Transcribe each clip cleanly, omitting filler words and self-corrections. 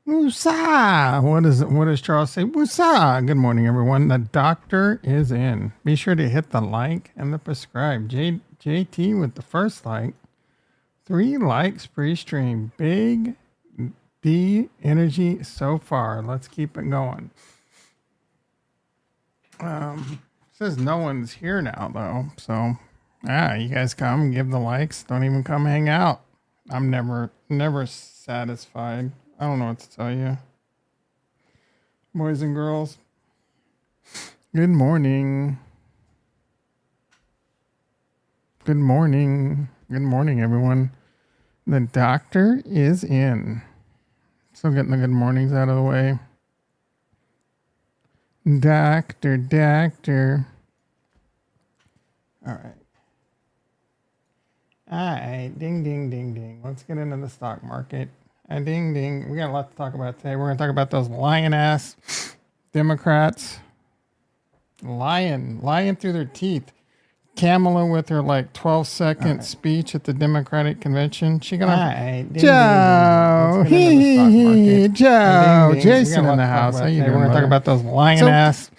Woosah! What does Charles say? Woosah! Good morning, everyone. The doctor is in. Be sure to hit the like and the subscribe. JT with the first like. 3 likes pre-stream. Big D energy so far. Let's keep it going. Says no one's here now though, so you guys come, give the likes. Don't even come hang out. I'm never satisfied. I don't know what to tell you, boys and girls. Good morning. Good morning. Good morning, everyone. The doctor is in. Still getting the good mornings out of the way. Doctor. All right. Ding. Let's get into the stock market. Ding. We got a lot to talk about today. We're going to talk about those lying-ass Democrats. Lying through their teeth. Kamala with her 12-second speech at the Democratic convention. She gonna Joe, Joe, Jason in the house. How you doing? We're gonna talk about those lying-ass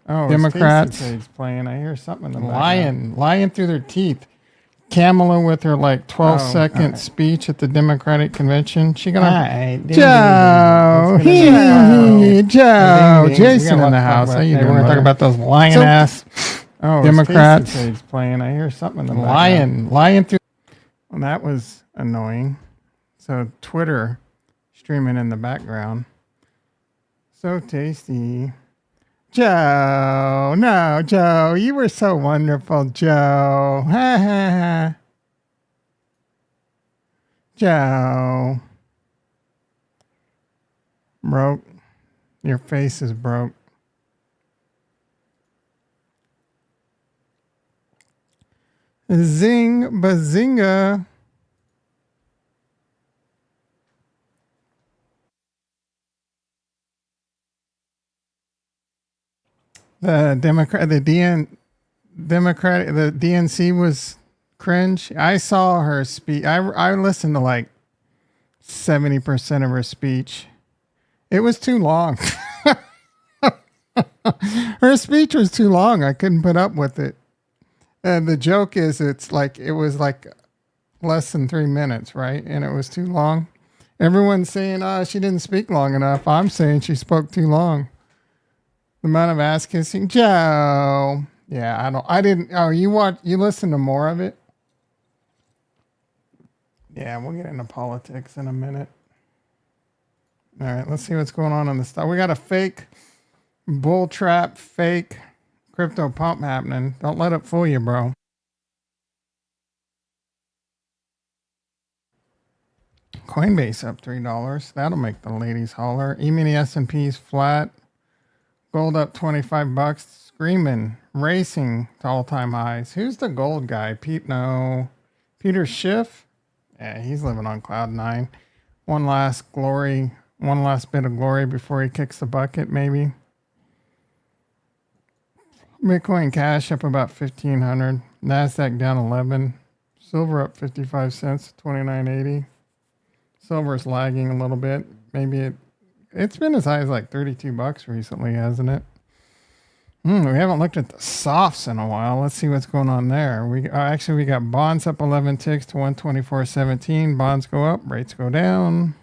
Democrats. Playing. I hear something in the lying through their teeth. Kamala with her 12-second speech at the Democratic convention. She gonna Joe, Jason in the house. How you doing? We're gonna talk about those lying-ass Democrats. Playing. I hear something in the lying through. Well, that was annoying. So Twitter streaming in the background. So tasty. Joe, no, Joe, you were so wonderful, Joe. Ha ha ha. Joe. Broke. Your face is broke. Zing bazinga. The DNC was cringe. I saw her speech. I listened to 70% of her speech. It was too long. Her speech was too long. I couldn't put up with it. And the joke is it was less than 3 minutes, right? And it was too long. Everyone's saying, she didn't speak long enough. I'm saying she spoke too long. The amount of ass kissing. Joe. Yeah, you listened to more of it? Yeah, we'll get into politics in a minute. All right, let's see what's going on the stock. We got a fake bull trap, fake crypto pump happening. Don't let it fool you, bro. Coinbase up $3. That'll make the ladies holler. E-mini S&P's flat. Gold up $25. Screaming, racing to all-time highs. Who's the gold guy? Peter Schiff? Yeah, he's living on cloud 9. One last bit of glory before he kicks the bucket, maybe. Bitcoin Cash up about 1,500. Nasdaq down 11. Silver up 55 cents, 29.80. Silver's lagging a little bit. Maybe it's been as high as $32 recently, hasn't it? We haven't looked at the softs in a while. Let's see what's going on there. We got bonds up 11 ticks to 124.17. Bonds go up, rates go down.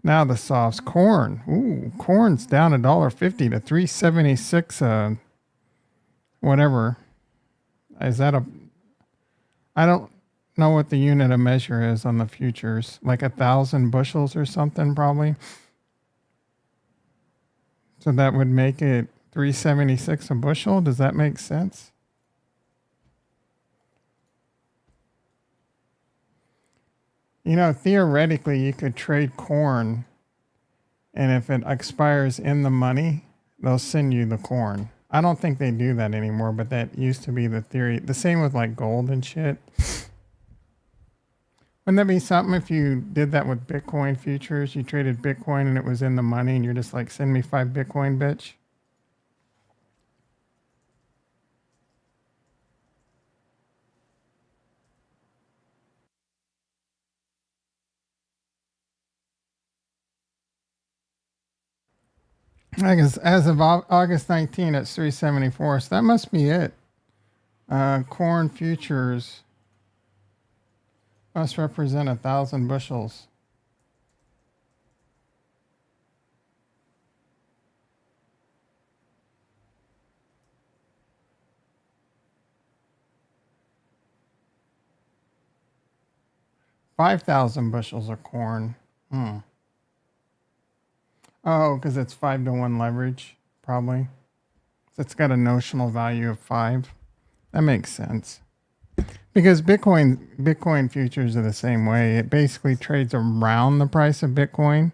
Now the softs. Corn. Corn's down $1.50 to 376. Whatever. Is that I don't know what the unit of measure is on the futures. 1,000 bushels or something, probably. So that would make it 376 a bushel. Does that make sense? Theoretically, you could trade corn, and if it expires in the money, they'll send you the corn. I don't think they do that anymore, but that used to be the theory. The same with gold and shit. Wouldn't that be something if you did that with Bitcoin futures? You traded Bitcoin and it was in the money and you're just send me 5 Bitcoin, bitch. I guess as of August 19, it's 374. So that must be it. Corn futures must represent 1,000 bushels. $5,000 bushels of corn. Oh, because it's 5-to-1 leverage, probably. So it's got a notional value of 5. That makes sense. Because Bitcoin futures are the same way. It basically trades around the price of Bitcoin,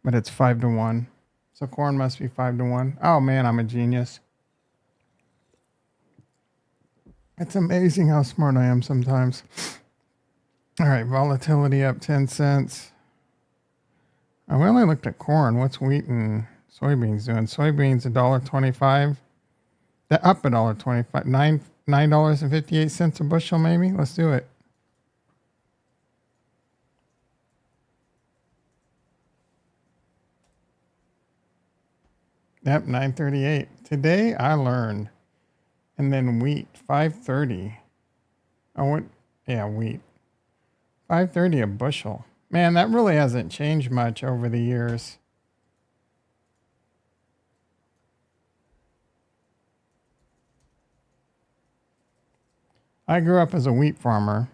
but it's 5-to-1. So corn must be 5-to-1. Oh man, I'm a genius. It's amazing how smart I am sometimes. All right, volatility up 10 cents. We only looked at corn. What's wheat and soybeans doing? Soybeans $1.25. They're up $1.25. $9.58 a bushel, maybe. Let's do it. Yep, 9.38. Today I learned. And then wheat, 5.30. Wheat. 5.30 a bushel. Man, that really hasn't changed much over the years. I grew up as a wheat farmer.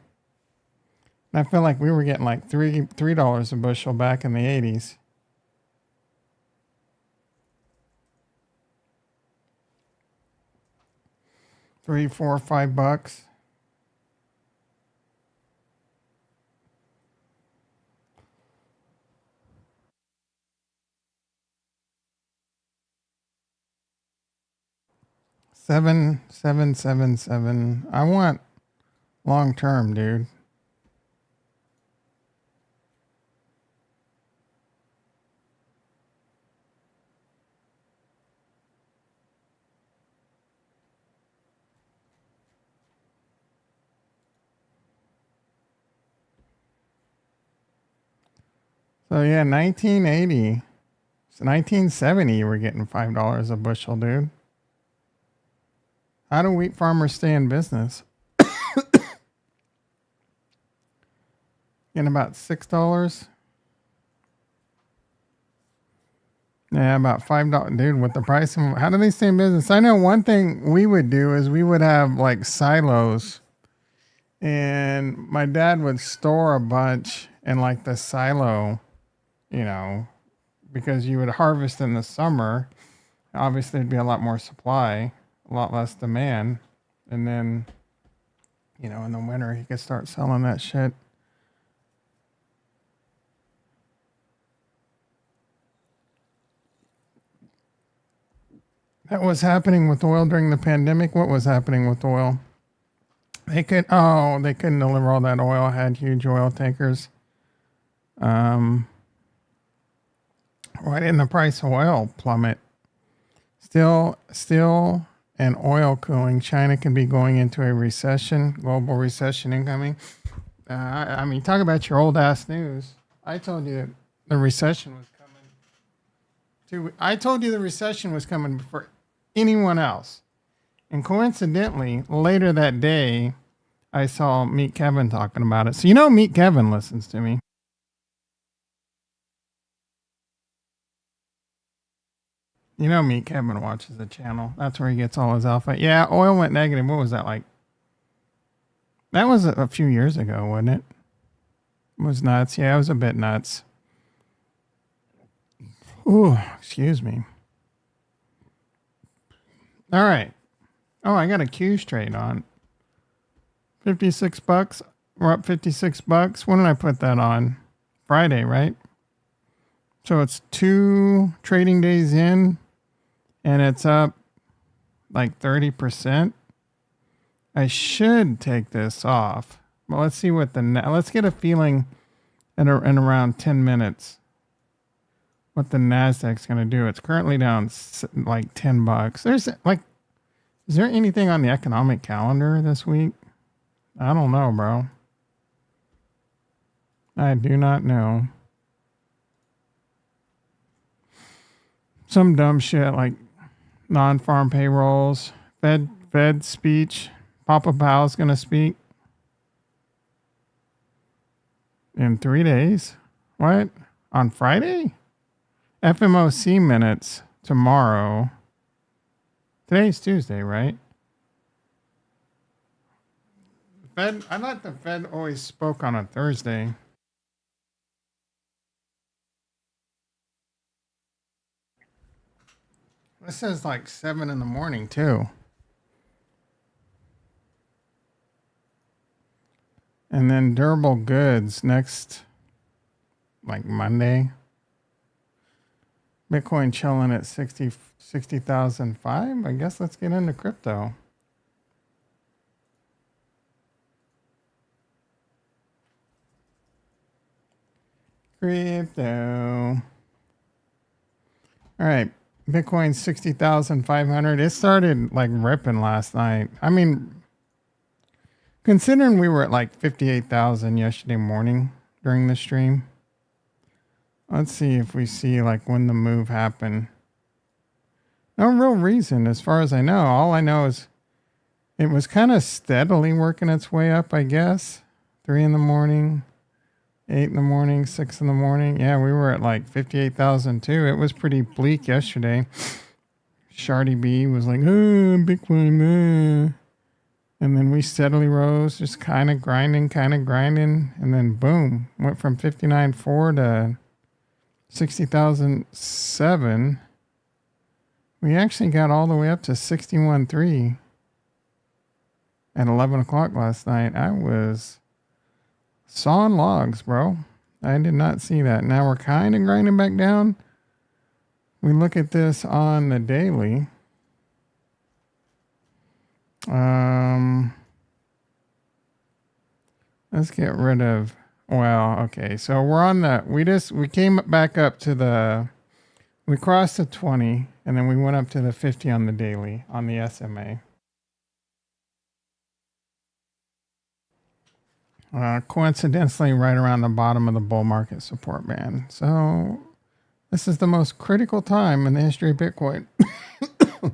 And I feel like we were getting like $3 a bushel back in the 80s. $3, $4, $5. $7.777. I want long term, dude. So yeah, 1980. So 1970, you were getting $5 a bushel, dude. How do wheat farmers stay in business? Getting about $6. Yeah, about $5, dude. With the price, how do they stay in business? I know one thing we would do is we would have like silos, and my dad would store a bunch in like the silo, because you would harvest in the summer. Obviously, there'd be a lot more supply, a lot less demand, and then, in the winter, he could start selling that shit. That was happening with oil during the pandemic. What was happening with oil? They couldn't deliver all that oil. Had huge oil tankers. Why didn't the price of oil plummet? Still, and oil cooling. China could be going into a recession, global recession incoming. Talk about your old ass news. I told you the recession was coming. I told you the recession was coming before anyone else. And coincidentally, later that day, I saw Meet Kevin talking about it. So Meet Kevin listens to me. Meet Kevin watches the channel. That's where he gets all his alpha. Yeah, oil went negative. What was that like? That was a few years ago, wasn't it? It was nuts. Yeah, it was a bit nuts. Ooh, excuse me. All right. Oh, I got a Q trade on. $56. We're up $56. When did I put that on? Friday, right? So it's 2 trading days in, and it's up like 30%. I should take this off. Well, let's see what let's get a feeling in around 10 minutes what the Nasdaq's going to do. It's currently down like $10. Is there anything on the economic calendar this week? I don't know, bro. I do not know. some dumb shit like non-farm payrolls, Fed speech. Papa Powell's gonna speak in 3 days. What? On Friday? FMOC minutes tomorrow. Today's Tuesday, right? Fed. I thought the Fed always spoke on a Thursday. This says like 7 in the morning too. And then durable goods next, like Monday. Bitcoin chilling at 60,005. I guess let's get into crypto. Crypto. All right. Bitcoin 60,500. It started like ripping last night. I mean, considering we were at like 58,000 yesterday morning during the stream. Let's see if we see like when the move happened. No real reason as far as I know. All I know is it was kind of steadily working its way up, I guess. 3 in the morning, 8 in the morning, 6 in the morning. Yeah, we were at like 58,000 too. It was pretty bleak yesterday. Shardy B was like, oh, Bitcoin, And then we steadily rose, just kind of grinding. And then boom, went from 59.4 to 60,007. We actually got all the way up to 61.3 at 11 o'clock last night. I was sawing logs, bro. I did not see that. Now we're kind of grinding back down. We look at this on the daily. Let's get rid of, well, okay. So we're on the, we came back up to we crossed the 20 and then we went up to the 50 on the daily on the SMA. Coincidentally, right around the bottom of the bull market support band. So this is the most critical time in the history of Bitcoin. It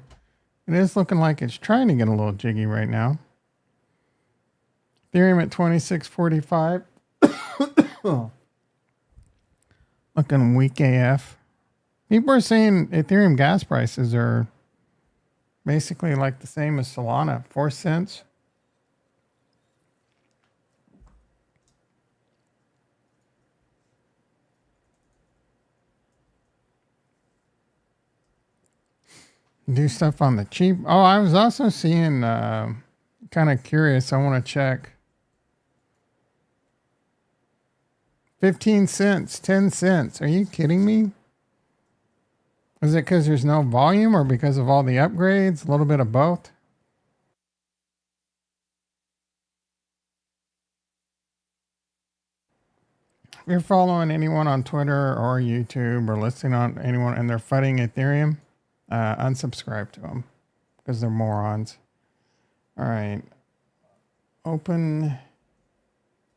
is looking like it's trying to get a little jiggy right now. Ethereum at 2645. Looking weak AF. People are saying Ethereum gas prices are basically like the same as Solana, 4 cents. Do stuff on the cheap. Oh, I was also seeing, kind of curious. I want to check. 15 cents, 10 cents. Are you kidding me? Is it because there's no volume or because of all the upgrades? A little bit of both? If you're following anyone on Twitter or YouTube or listening on anyone and they're fighting Ethereum, unsubscribe to them because they're morons. All right. Open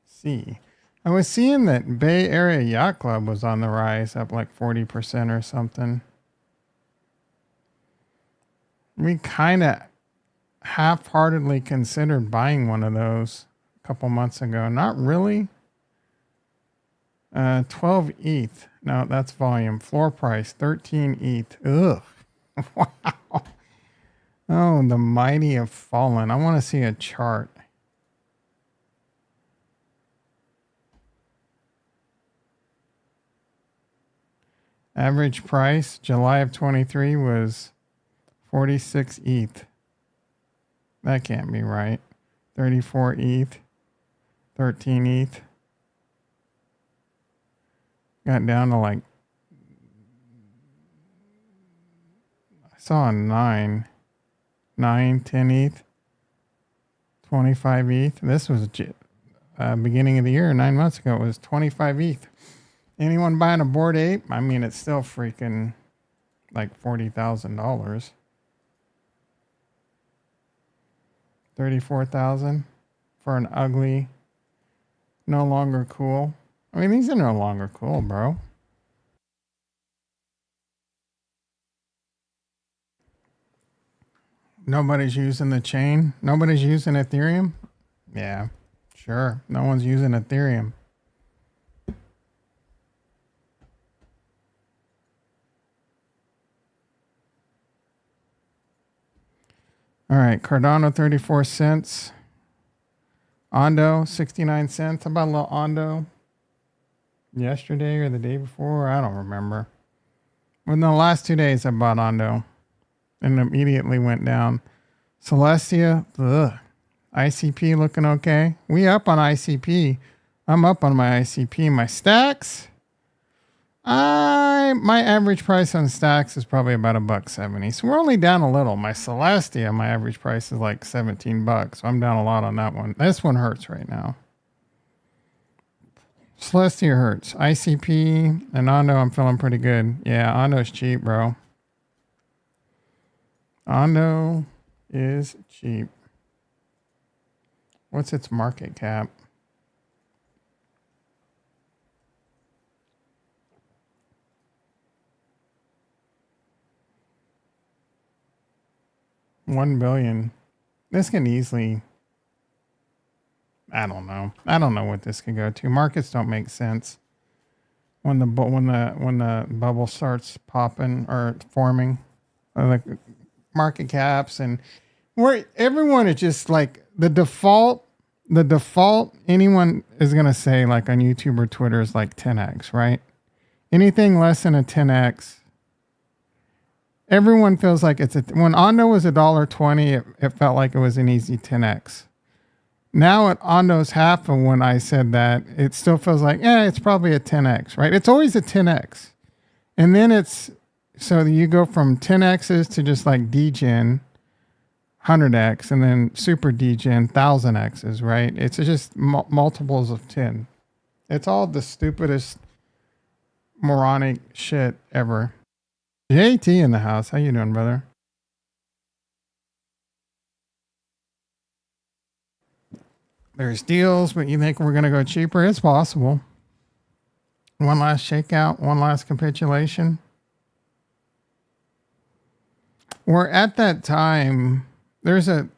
C. I was seeing that Bay Area Yacht Club was on the rise, up like 40% or something. We kind of half-heartedly considered buying one of those a couple months ago. Not really. 12 ETH. No, that's volume. Floor price, 13 ETH. Ugh. Wow. Oh, the mighty have fallen. I want to see a chart. Average price, July of 23 was 46 ETH. That can't be right. 34 ETH. 13 ETH. Got down to like, I saw a 9, 10 ETH. 25 ETH. This was beginning of the year, 9 months ago. It was 25 ETH. Anyone buying a Bored Ape? I mean, it's still freaking like $40,000. 34,000 for an ugly, no longer cool. I mean, these are no longer cool, bro. Nobody's using the chain. Nobody's using Ethereum. Yeah, sure. No one's using Ethereum. All right, Cardano 34 cents. Ondo 69 cents. How about a little Ondo? Yesterday or the day before? I don't remember. Within the last 2 days, I bought Ondo and immediately went down. Celestia, ugh. ICP looking okay. We up on ICP. I'm up on my ICP. My stacks, my average price on stacks is probably about $1.70. So we're only down a little. My Celestia, my average price is like $17. So I'm down a lot on that one. This one hurts right now. Celestia hurts. ICP and Ondo, I'm feeling pretty good. Yeah, Ondo's cheap, bro. Ondo is cheap. What's its market cap? $1 billion. This can easily, I don't know. I don't know what this could go to. Markets don't make sense when the bubble starts popping or forming. Like market caps and where everyone is just like the default anyone is going to say like on YouTube or Twitter is like 10x, right? Anything less than a 10x, everyone feels like it's when Ondo was $1.20, it felt like it was an easy 10x. Now at Ondo's half of when I said that, it still feels like, it's probably a 10x, right? It's always a 10x. And then so you go from 10x's to just like degen, 100x, and then super degen, 1000x's, right? It's just multiples of 10. It's all the stupidest moronic shit ever. JT in the house. How you doing, brother? There's deals, but you think we're going to go cheaper? It's possible. One last shakeout, one last capitulation. We're at that time. There's a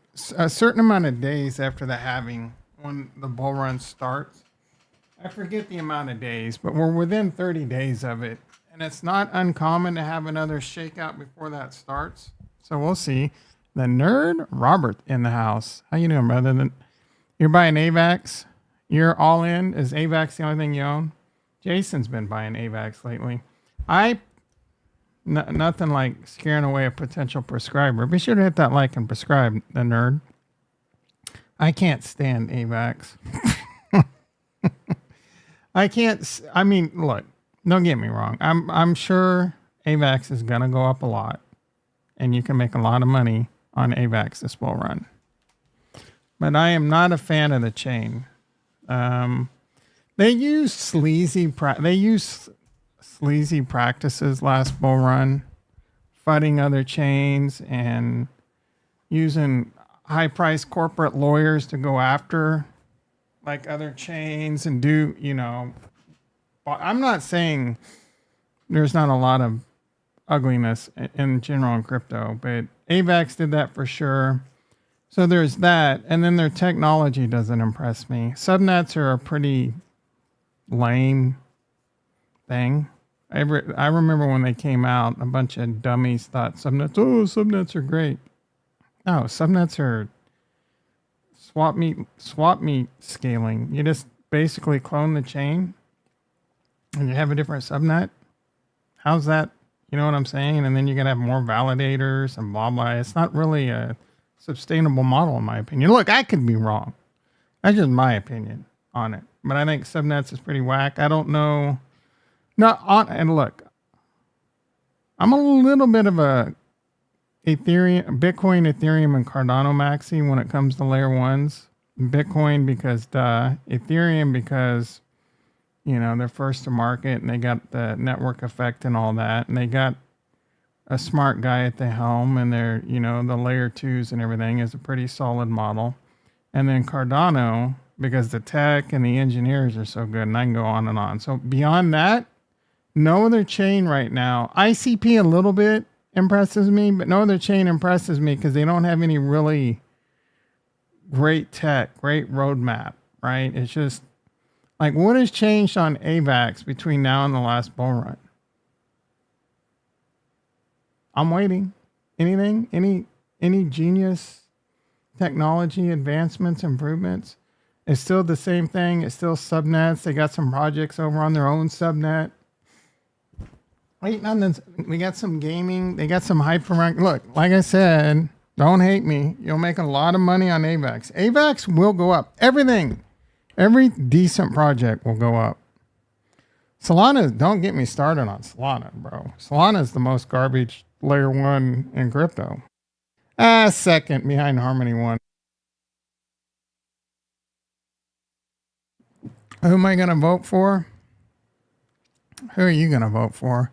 certain amount of days after the halving when the bull run starts. I forget the amount of days, but we're within 30 days of it. And it's not uncommon to have another shakeout before that starts. So we'll see. The nerd Robert in the house. How you doing, brother? You're buying AVAX? You're all in? Is AVAX the only thing you own? Jason's been buying AVAX lately. Nothing like scaring away a potential prescriber. Be sure to hit that like and prescribe, the nerd. I can't stand AVAX. Look, don't get me wrong. I'm sure AVAX is going to go up a lot. And you can make a lot of money on AVAX this bull run. But I am not a fan of the chain. They used sleazy practices last bull run, fighting other chains and using high-priced corporate lawyers to go after like other chains and do, I'm not saying there's not a lot of ugliness in general in crypto, but AVAX did that for sure. So there's that, and then their technology doesn't impress me. Subnets are a pretty lame thing. I remember when they came out, a bunch of dummies thought subnets are great. No, subnets are swap meet scaling. You just basically clone the chain and you have a different subnet. How's that? You know what I'm saying? And then you're going to have more validators and blah, blah. It's not really a sustainable model, in my opinion. Look, I could be wrong. That's just my opinion on it. But I think subnets is pretty whack. I don't know. And look, I'm a little bit of a Bitcoin, Ethereum, and Cardano maxi when it comes to layer ones. Bitcoin because Ethereum because, they're first to market and they got the network effect and all that. And they got a smart guy at the helm and they're, the layer twos and everything is a pretty solid model. And then Cardano because the tech and the engineers are so good, and I can go on and on. So beyond that, no other chain right now. ICP a little bit. impresses me, but no other chain impresses me because they don't have any really great tech, great roadmap, right? It's just like, what has changed on AVAX between now and the last bull run? I'm waiting. Anything? Any genius technology advancements, improvements? It's still the same thing. It's still subnets. They got some projects over on their own subnet. Waiting on this. We got some gaming. They got some hyperrank. Look, like I said, don't hate me. You'll make a lot of money on AVAX. AVAX will go up. Everything. Every decent project will go up. Solana, don't get me started on Solana, bro. Solana is the most garbage layer one in crypto. Second behind Harmony One. Who am I going to vote for? Who are you going to vote for?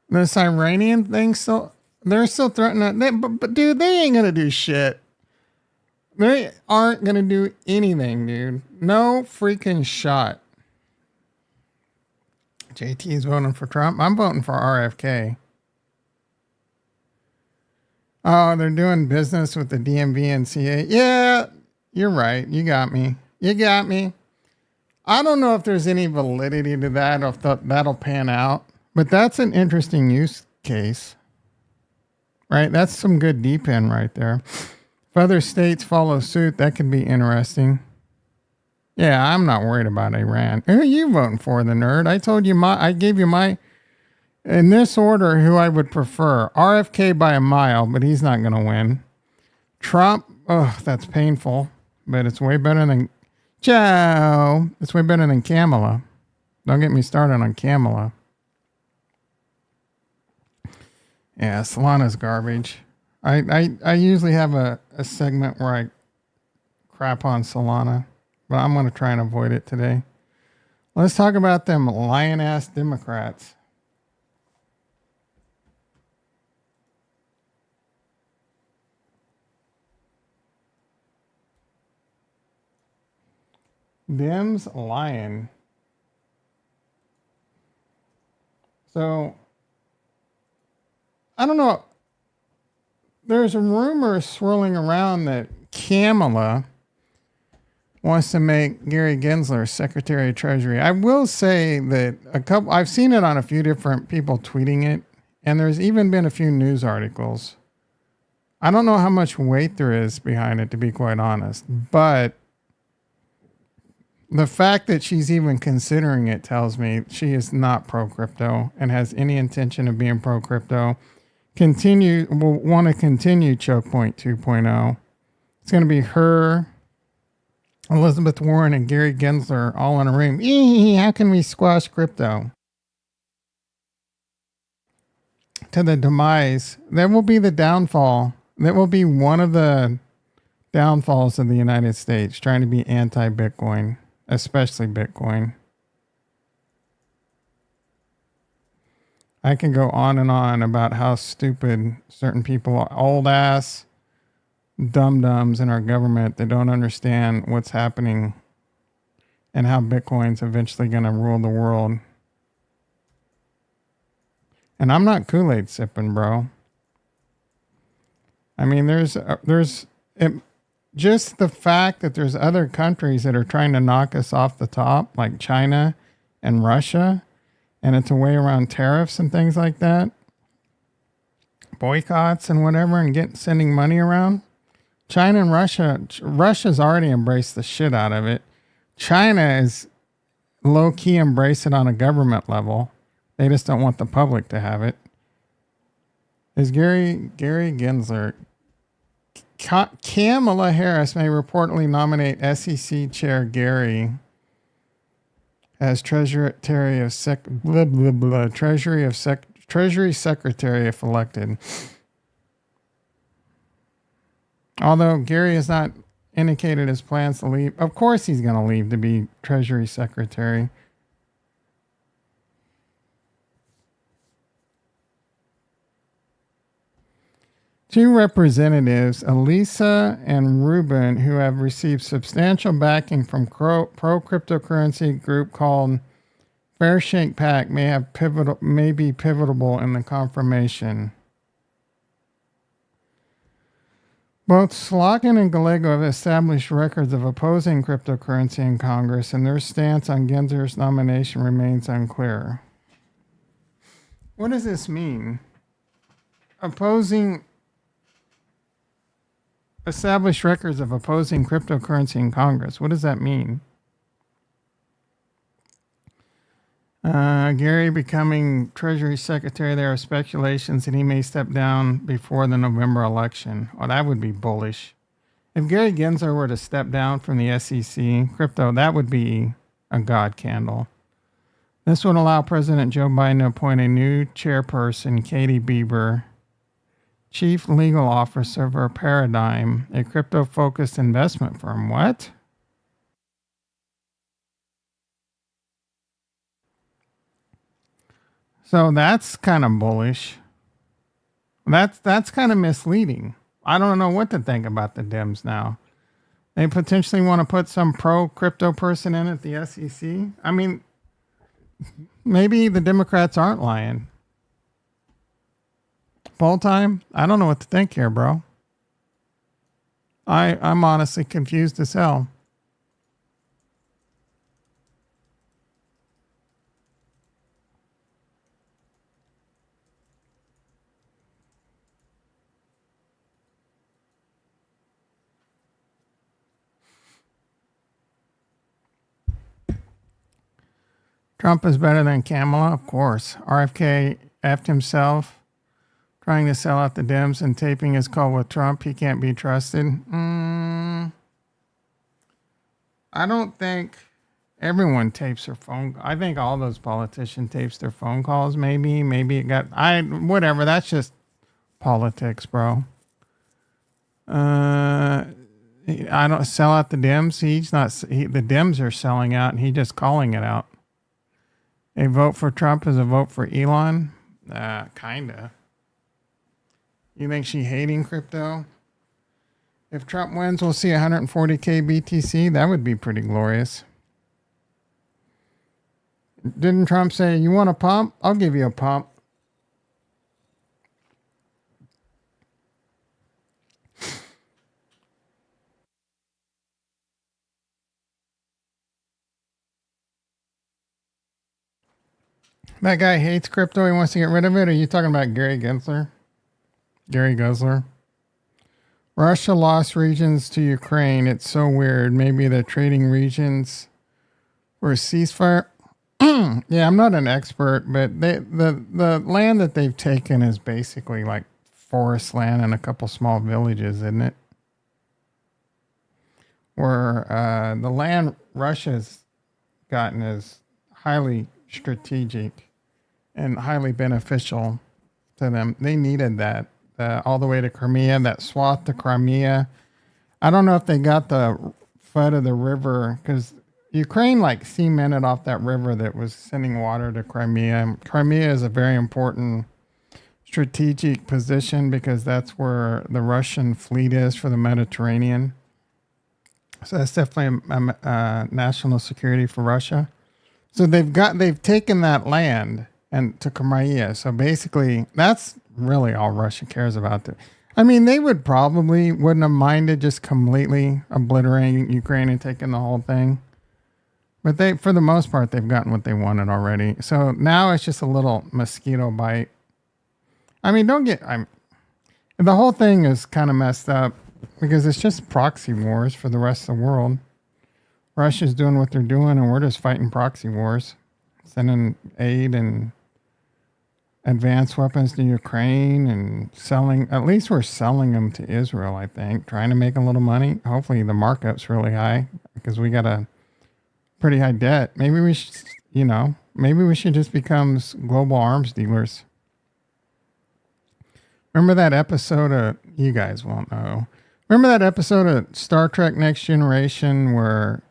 This Iranian thing still, they're still threatening. But dude, they ain't going to do shit. They aren't going to do anything, dude. No freaking shot. JT is voting for Trump. I'm voting for RFK. Oh, they're doing business with the DMV and CA. Yeah, you're right. You got me. You got me. I don't know if there's any validity to that or if that'll pan out, but that's an interesting use case, right? That's some good DPIN right there. If other states follow suit, that could be interesting. Yeah, I'm not worried about Iran. Who are you voting for, the nerd? I told you I gave you my, in this order, who I would prefer. RFK by a mile, but he's not going to win. Trump, oh, that's painful, but it's way better than Joe. It's way better than Kamala. Don't get me started on Kamala. Yeah, Solana's garbage. I usually have a segment where I crap on Solana, but I'm going to try and avoid it today. Let's talk about them lion-ass Democrats. DEMS lion. So, I don't know. There's a rumor swirling around that Kamala wants to make Gary Gensler Secretary of Treasury. I will say that I've seen it on a few different people tweeting it, and there's even been a few news articles. I don't know how much weight there is behind it, to be quite honest, but the fact that she's even considering it tells me she is not pro-crypto and has any intention of being pro-crypto. Will want to continue Choke Point 2.0. It's going to be her, Elizabeth Warren, and Gary Gensler all in a room. How can we squash crypto? To the demise. That will be the downfall. That will be one of the downfalls of the United States, trying to be anti-Bitcoin, especially Bitcoin. I can go on and on about how stupid certain people are, old ass dum-dums in our government that don't understand what's happening and how Bitcoin's eventually going to rule the world. And I'm not Kool-Aid sipping, bro. I mean, just the fact that there's other countries that are trying to knock us off the top, like China and Russia, and it's a way around tariffs and things like that, boycotts and whatever, and sending money around. China and Russia's already embraced the shit out of it. China is low-key embrace it on a government level. They just don't want the public to have it. Is Gary Gensler. Kamala Harris may reportedly nominate SEC Chair Gary as Treasury Secretary if elected. Although Gary has not indicated his plans to leave. Of course he's going to leave to be Treasury Secretary. Two representatives, Elisa and Ruben, who have received substantial backing from pro-cryptocurrency group called Bear Shake Pack may be pivotal in the confirmation. Both Slogan and Gallego have established records of opposing cryptocurrency in Congress, and their stance on Gensler's nomination remains unclear. What does this mean? Established records of opposing cryptocurrency in Congress. What does that mean? Gary becoming Treasury Secretary. There are speculations that he may step down before the November election. Oh, that would be bullish. If Gary Gensler were to step down from the SEC, crypto, that would be a god candle. This would allow President Joe Biden to appoint a new chairperson, Katie Bieber, Chief Legal Officer for Paradigm, a crypto-focused investment firm. What? So that's kind of bullish. That's kind of misleading. I don't know what to think about the DEMS now. They potentially want to put some pro-crypto person in at the SEC. I mean, maybe the Democrats aren't lying. Poll time? I don't know what to think here, bro. I'm honestly confused as hell. Trump is better than Kamala, of course. RFK effed himself, trying to sell out the Dems and taping his call with Trump. He can't be trusted. I don't think everyone tapes their phone. I think all those politicians tapes their phone calls. Maybe it got whatever. That's just politics, bro. I don't sell out the Dems. The Dems are selling out, and he's just calling it out. A vote for Trump is a vote for Elon? Kinda. You think she hating crypto? If Trump wins, we'll see 140K BTC. That would be pretty glorious. Didn't Trump say, you want a pump? I'll give you a pump. That guy hates crypto. He wants to get rid of it. Are you talking about Gary Gensler? Gary Gensler? Russia lost regions to Ukraine. It's so weird. Maybe the trading regions were ceasefire. Yeah, I'm not an expert, but the land that they've taken is basically like forest land and a couple small villages, isn't it? Where the land Russia's gotten is highly strategic and highly beneficial to them. They needed that all the way to Crimea, that swath to Crimea. I don't know if they got the foot of the river because Ukraine like cemented off that river that was sending water to Crimea. Crimea is a very important strategic position because that's where the Russian fleet is for the Mediterranean. So that's definitely a national security for Russia. So they've taken that land and to Crimea. So basically, that's really all Russia cares about. I mean, they wouldn't have minded just completely obliterating Ukraine and taking the whole thing. But for the most part, they've gotten what they wanted already. So now it's just a little mosquito bite. I mean, the whole thing is kind of messed up because it's just proxy wars for the rest of the world. Russia's doing what they're doing, and we're just fighting proxy wars, sending aid and advanced weapons to Ukraine and selling. At least we're selling them to Israel, I think, trying to make a little money. Hopefully the markup's really high because we got a pretty high debt. Maybe we should, just become global arms dealers. Remember that episode of, you guys won't know. Remember that episode of Star Trek Next Generation where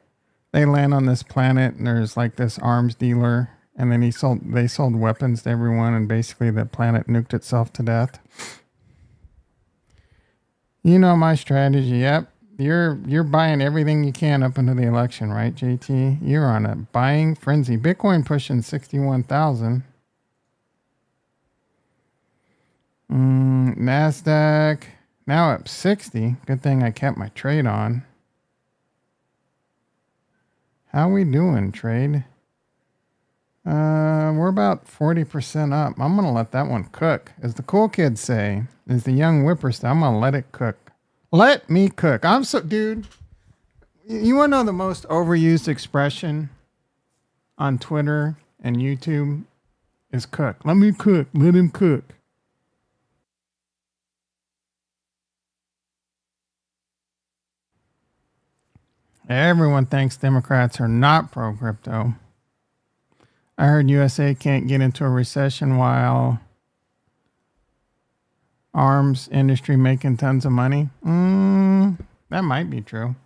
they land on this planet and there's like this arms dealer and then they sold weapons to everyone and basically the planet nuked itself to death. You know my strategy. Yep. You're buying everything you can up into the election, right, JT? You're on a buying frenzy. Bitcoin pushing 61,000. Nasdaq now up 60. Good thing I kept my trade on. How we doing, trade? We're about 40% up. I'm gonna let that one cook, as the cool kids say. As the young whippersnapper, I'm gonna let it cook. Let me cook. I'm so, dude. You want to know the most overused expression on Twitter and YouTube is cook. Let me cook. Let him cook. Everyone thinks Democrats are not pro crypto. I heard USA can't get into a recession while arms industry making tons of money. That might be true.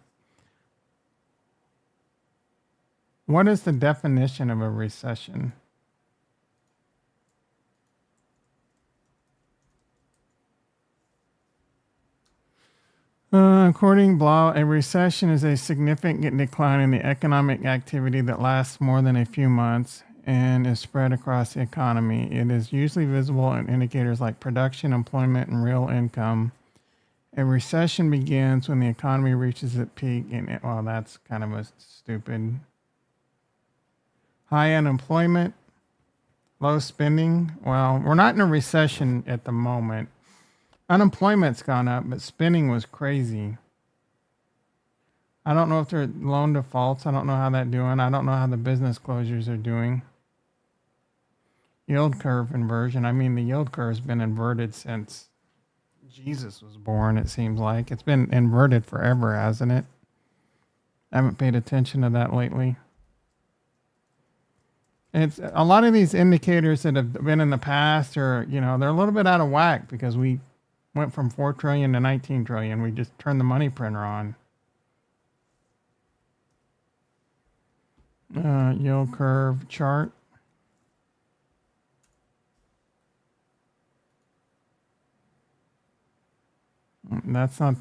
What is the definition of a recession? According to Blau, a recession is a significant decline in the economic activity that lasts more than a few months and is spread across the economy. It is usually visible in indicators like production, employment, and real income. A recession begins when the economy reaches its peak, and well, that's kind of a stupid. High unemployment, low spending. Well, we're not in a recession at the moment. Unemployment's gone up, but spending was crazy. I don't know if they're loan defaults. I don't know how that's doing. I don't know how the business closures are doing. Yield curve inversion. I mean, the yield curve has been inverted since Jesus was born, it seems like. It's been inverted forever, hasn't it? I haven't paid attention to that lately. It's a lot of these indicators that have been in the past are, they're a little bit out of whack because we went from 4 trillion to 19 trillion. We just turned the money printer on. Yield curve chart. That's not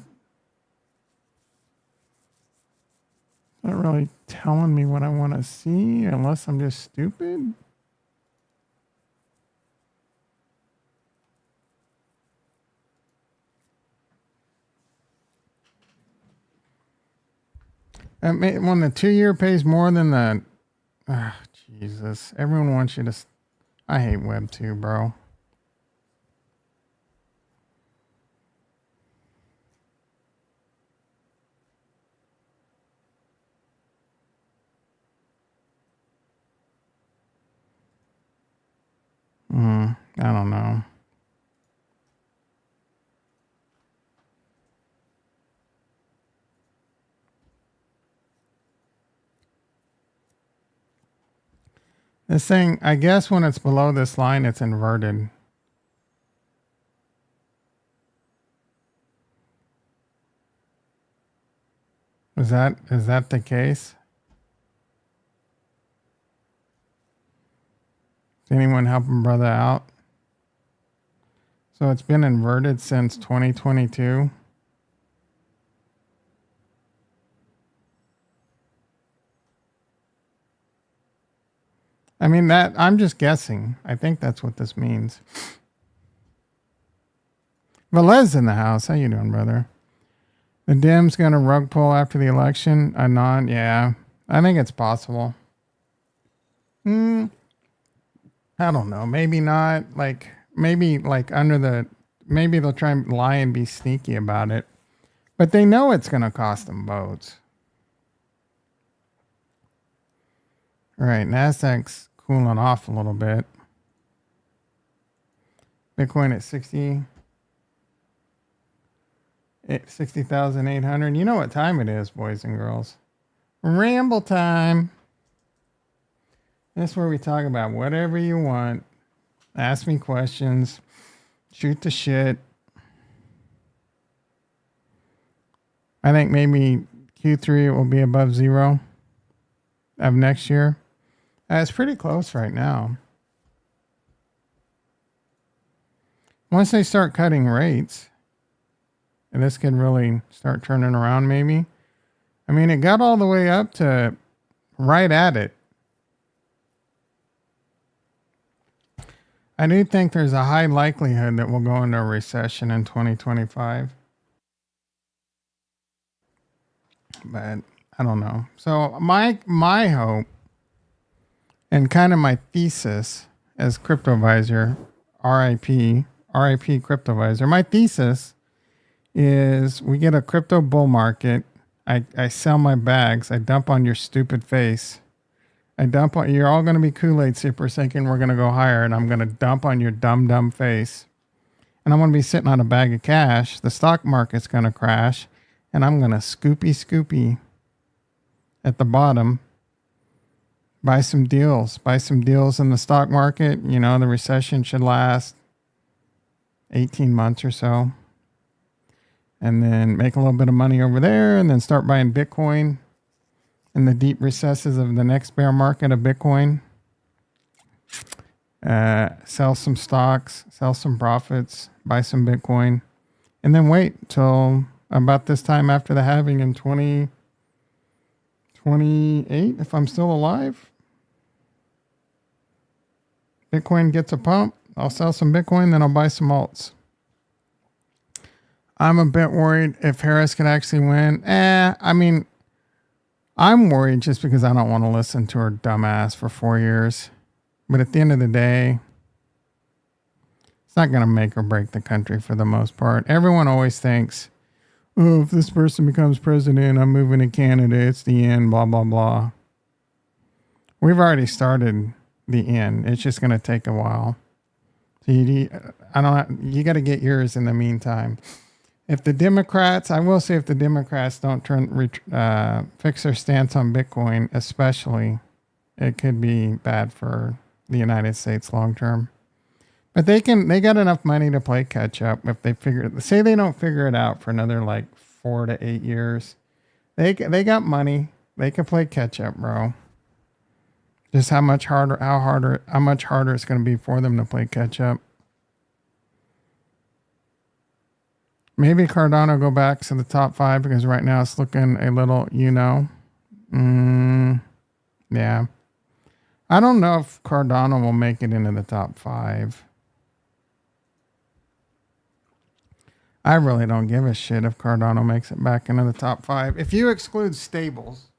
really telling me what I want to see unless I'm just stupid. When the 2-year pays more than the... Jesus. Everyone wants you to... I hate Web 2, bro. I don't know. This thing, I guess when it's below this line, it's inverted. Is that the case? Is anyone helping brother out? So it's been inverted since 2022. I mean, that I'm just guessing. I think that's what this means. Velez in the house. How you doing, brother? The DEMS gonna rug pull after the election? Anon? Yeah, I think it's possible. I don't know. Maybe not. Maybe they'll try and lie and be sneaky about it. But they know it's gonna cost them votes. All right, Nasdaq's cooling off a little bit. Bitcoin at 60,800. You know what time it is, boys and girls. Ramble time. That's where we talk about whatever you want. Ask me questions. Shoot the shit. I think maybe Q3 will be above 0 of next year. It's pretty close right now. Once they start cutting rates, And this could really start turning around maybe. I mean, it got all the way up to right at it. I do think there's a high likelihood that we'll go into a recession in 2025. But I don't know. So my hope and kind of my thesis as CryptoVisor, RIP CryptoVisor, my thesis is we get a crypto bull market. I sell my bags. I dump on your stupid face. You're all going to be Kool-Aid sippers thinking we're going to go higher, and I'm going to dump on your dumb face. And I'm going to be sitting on a bag of cash. The stock market's going to crash, and I'm going to scoopy at the bottom. Buy some deals in the stock market. You know, the recession should last 18 months or so. And then make a little bit of money over there, and then start buying Bitcoin in the deep recesses of the next bear market of Bitcoin. Sell some stocks, sell some profits, buy some Bitcoin, and then wait till about this time after the halving in 2028, if I'm still alive. Bitcoin gets a pump. I'll sell some Bitcoin, then I'll buy some alts. I'm a bit worried if Harris could actually win. I mean, I'm worried just because I don't want to listen to her dumbass for 4 years. But at the end of the day, it's not going to make or break the country for the most part. Everyone always thinks, oh, if this person becomes president, I'm moving to Canada. It's the end, blah, blah, blah. We've already started the end. It's just going to take a while. So you got to get yours in the meantime. If the Democrats, I will say if the Democrats don't fix their stance on Bitcoin, especially, it could be bad for the United States long term. But they got enough money to play catch up if they say they don't figure it out for another like 4 to 8 years. They got money. They can play catch up, bro. Just how much harder it's going to be for them to play catch up. Maybe Cardano go back to the top 5 because right now it's looking a little, yeah. I don't know if Cardano will make it into the top 5. I really don't give a shit if Cardano makes it back into the top 5. If you exclude stables,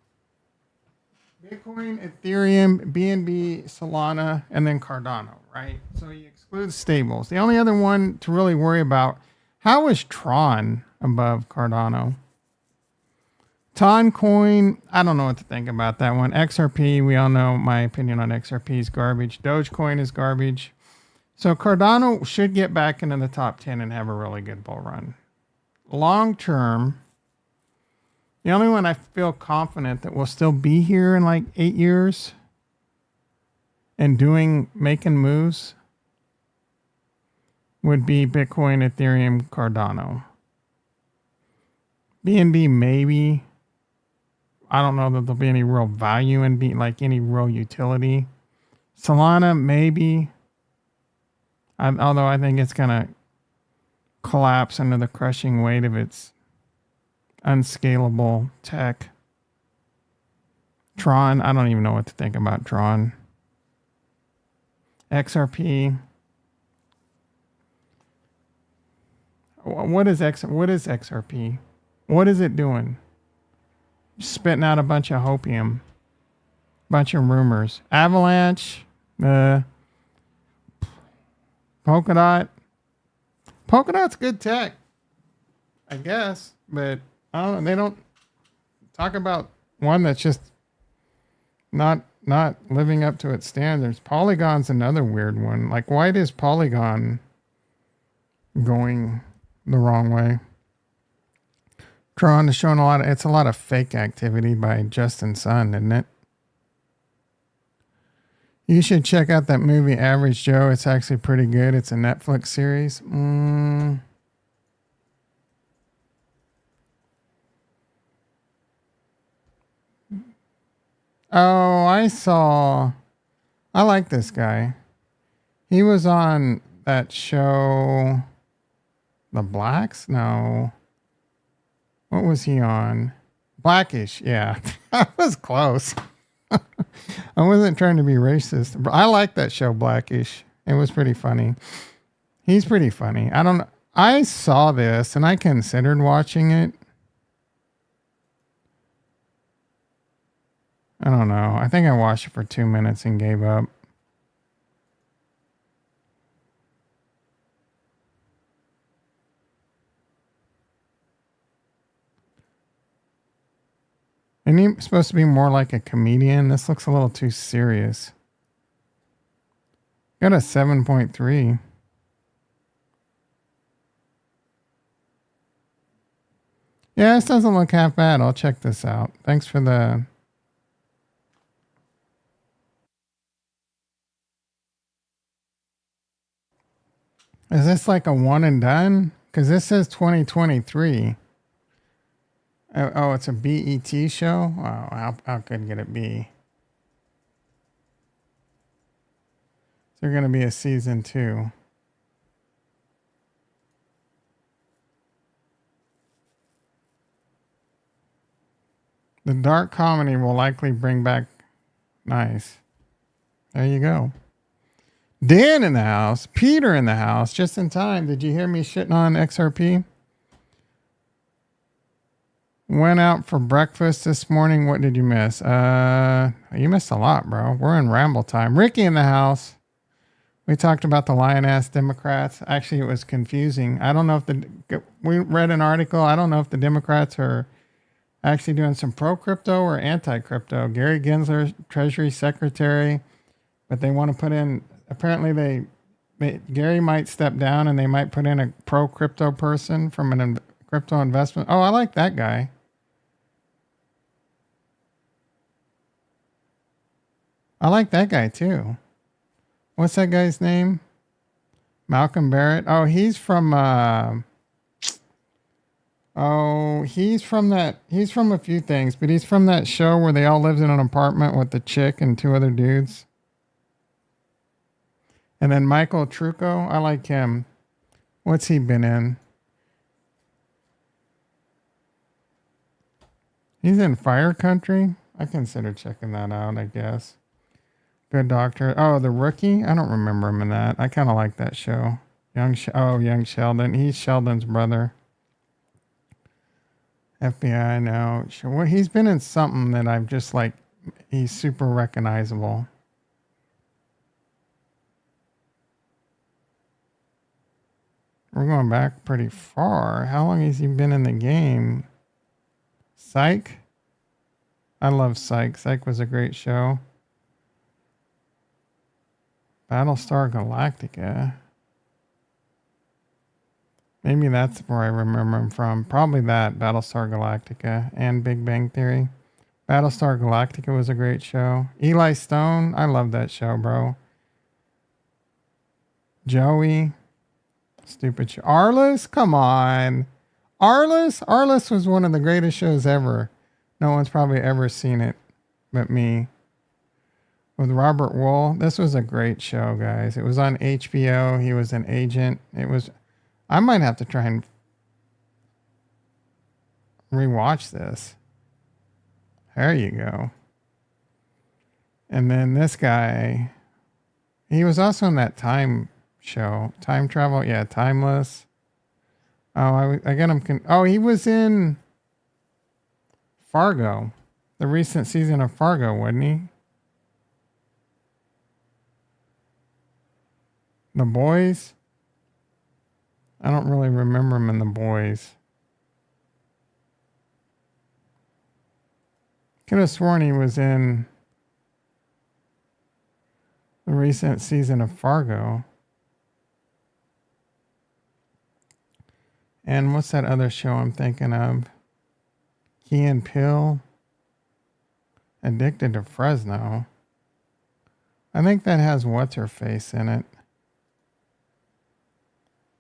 Bitcoin, Ethereum, BNB, Solana, and then Cardano, right? So you exclude stables. The only other one to really worry about, how is Tron above Cardano? Toncoin, I don't know what to think about that one. XRP, we all know my opinion on XRP is garbage. Dogecoin is garbage. So Cardano should get back into the top 10 and have a really good bull run. Long term, the only one I feel confident that will still be here in like 8 years and making moves would be Bitcoin, Ethereum, Cardano. BNB maybe. I don't know that there'll be any real value in any real utility. Solana maybe. Although I think it's gonna collapse under the crushing weight of its unscalable tech. Tron, I don't even know what to think about Tron. XRP. What is XRP? What is it doing? Spitting out a bunch of hopium. Bunch of rumors. Avalanche. Polkadot. Polkadot's good tech, I guess. But I don't know. They don't talk about one that's just not living up to its standards. Polygon's another weird one. Like, why is Polygon going the wrong way? Tron is showing it's a lot of fake activity by Justin Sun, isn't it? You should check out that movie Average Joe. It's actually pretty good. It's a Netflix series. Oh, I like this guy. He was on that show, The Blacks? No. What was he on? Blackish. Yeah, I was close. I wasn't trying to be racist, but I like that show, Blackish. It was pretty funny. He's pretty funny. I don't know. I saw this and I considered watching it. I don't know. I think I watched it for 2 minutes and gave up. And he's supposed to be more like a comedian. This looks a little too serious. Got a 7.3. Yeah, this doesn't look half bad. I'll check this out. Thanks for the... Is this like a one and done? Because this says 2023. Oh, it's a BET show? Oh, how good could it be? Is there going to be a season 2? The dark comedy will likely bring back... Nice. There you go. Dan in the house. Peter in the house. Just in time. Did you hear me shitting on XRP? Went out for breakfast this morning. What did you miss? You missed a lot, bro. We're in Ramble time. Ricky in the house. We talked about the lion-ass Democrats. Actually, it was confusing. I don't know if we read an article. I don't know if the Democrats are actually doing some pro-crypto or anti-crypto. Gary Gensler, Treasury Secretary, but they want to put in... Apparently, Gary might step down and they might put in a pro-crypto person from an crypto investment. Oh, I like that guy. I like that guy too. What's that guy's name? Malcolm Barrett. Oh, he's from he's from a few things, but he's from that show where they all lived in an apartment with the chick and 2 other dudes. And then Michael Trucco, I like him. What's he been in? He's in Fire Country. I consider checking that out, I guess. Good Doctor. Oh, The Rookie? I don't remember him in that. I kind of like that show. Young Sheldon. He's Sheldon's brother. FBI, no. Sure. Well, he's been in something that I've just like, he's super recognizable. We're going back pretty far. How long has he been in the game? Psych? I love Psych. Psych was a great show. Battlestar Galactica. Maybe that's where I remember him from. Probably that, Battlestar Galactica and Big Bang Theory. Battlestar Galactica was a great show. Eli Stone, I love that show, bro. Joey. Stupid show. Arliss? Come on. Arliss was one of the greatest shows ever. No one's probably ever seen it but me. With Robert Wool. This was a great show, guys. It was on HBO. He was an agent. I might have to try and rewatch this. There you go. And then this guy, he was also in that Time show. Time travel? Yeah, Timeless. Oh, I got him. He was in Fargo. The recent season of Fargo, wasn't he? The Boys? I don't really remember him in The Boys. Could have sworn he was in the recent season of Fargo. And what's that other show I'm thinking of? Key and Peele. Addicted to Fresno. I think that has What's-Her-Face in it.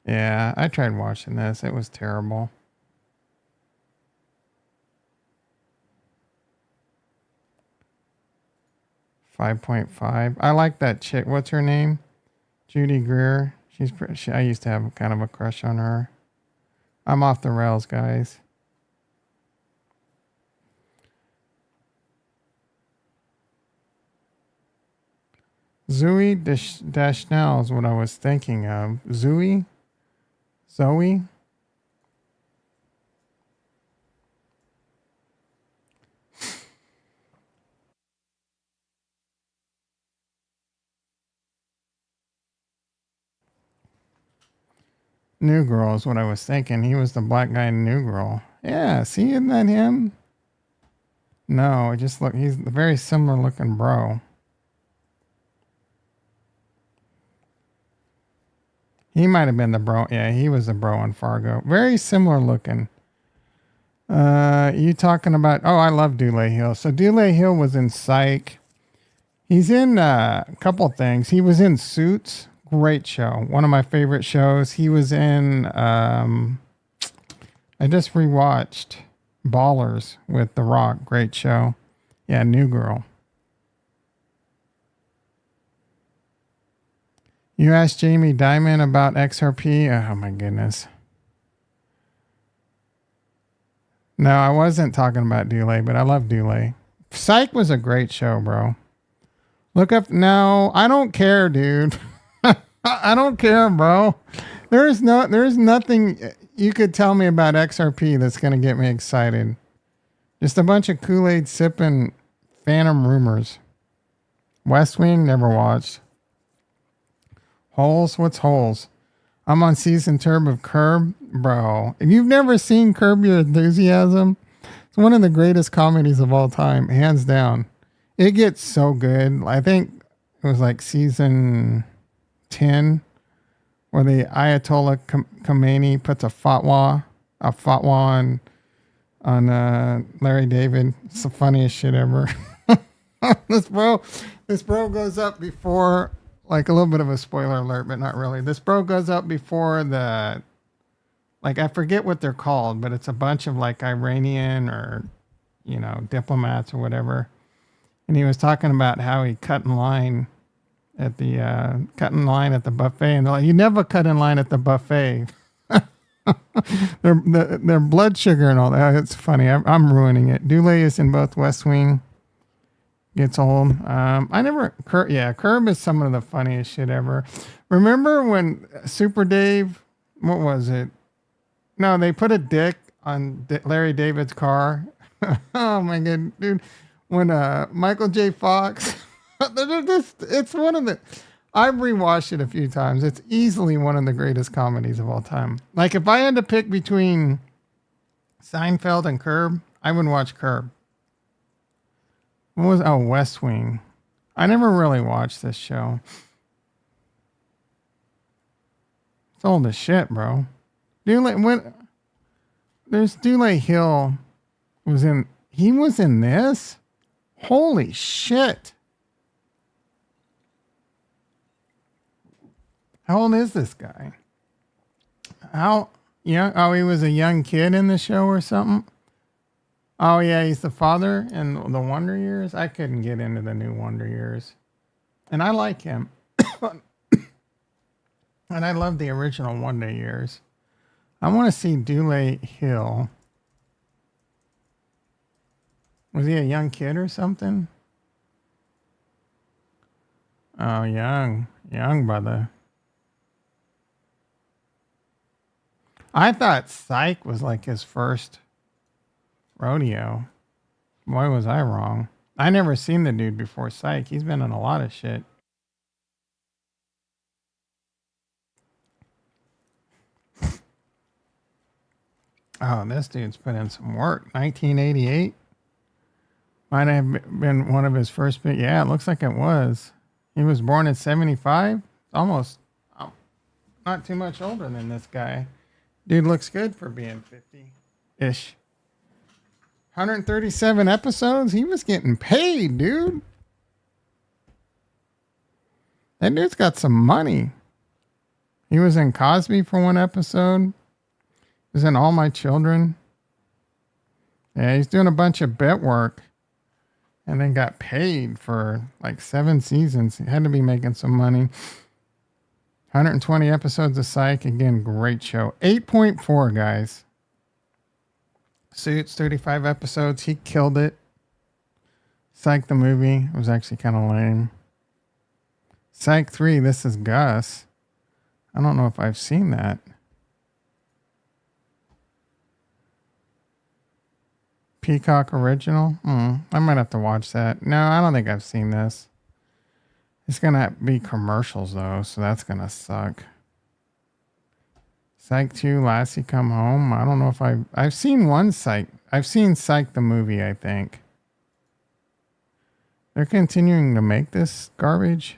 Yeah, I tried watching this. It was terrible. .5. I like that chick. What's her name? Judy Greer. I used to have kind of a crush on her. I'm off the rails, guys. Zooey Deschanel is what I was thinking of. Zoe? New Girl is what I was thinking. He was the black guy in New Girl. Yeah, see, isn't that him? No, it just look. He's a very similar looking bro. He might have been the bro. Yeah, he was the bro in Fargo. Very similar looking. You talking about? Oh, I love Dule Hill. So Dule Hill was in Psych. He's in a couple things. He was in Suits. Great show. One of my favorite shows. He was in. I just rewatched Ballers with The Rock. Great show. Yeah, New Girl. You asked Jamie Dimon about XRP. Oh my goodness. No, I wasn't talking about Dule, but I love Dule. Psych was a great show, bro. Look up. No, I don't care, dude. I don't care, bro. There's nothing you could tell me about XRP that's going to get me excited. Just a bunch of Kool-Aid sipping phantom rumors. West Wing, never watched. Holes? What's Holes? I'm on season 2 of Curb. Bro, if you've never seen Curb Your Enthusiasm, it's one of the greatest comedies of all time, hands down. It gets so good. I think it was like season 10 where the Ayatollah Khomeini puts a fatwa on Larry David. It's the funniest shit ever. This bro goes up before, like, a little bit of a spoiler alert, but not really. This bro goes up before the, like, I forget what they're called, but it's a bunch of like Iranian or, diplomats or whatever. And he was talking about how he cut in line at the buffet, and they're like, "You never cut in line at the buffet." their blood sugar and all that. It's funny. I'm ruining it. Dule is in both West Wing. Gets old. Curb is some of the funniest shit ever. Remember when Super Dave? What was it? No, they put a dick on Larry David's car. Oh my god, dude! When Michael J. Fox, it's one of the. I've rewatched it a few times. It's easily one of the greatest comedies of all time. Like, if I had to pick between Seinfeld and Curb, I would watch Curb. What was West Wing? I never really watched this show. It's old as shit, bro. There's Dule Hill he was in this? Holy shit. How old is this guy? He was a young kid in the show or something? Oh yeah, he's the father in the Wonder Years. I couldn't get into the new Wonder Years. And I like him. And I love the original Wonder Years. I want to see Dule Hill. Was he a young kid or something? Oh, young brother. I thought Psych was like his first rodeo. Boy, was I wrong. I never seen the dude before Psych. He's been in a lot of shit. Oh, this dude's put in some work. 1988. Might have been one of his first big. Yeah, it looks like it was. He was born in 75. Almost not too much older than this guy. Dude looks good for being 50-ish. 137 episodes. He was getting paid, dude. That dude's got some money. He was in Cosby for one episode. He was in All My Children. Yeah, he's doing a bunch of bit work. And then got paid for like 7 seasons. He had to be making some money. 120 episodes of Psych. Again, great show. 8.4, guys. Suits, 35 episodes. He killed it. Psych the movie. It was actually kind of lame. Psych 3, this is Gus. I don't know if I've seen that. Peacock original? I might have to watch that. No, I don't think I've seen this. It's going to be commercials, though, so that's going to suck. Psych 2, Lassie Come Home. I don't know if I've seen one Psych. I've seen Psych the movie, I think. They're continuing to make this garbage?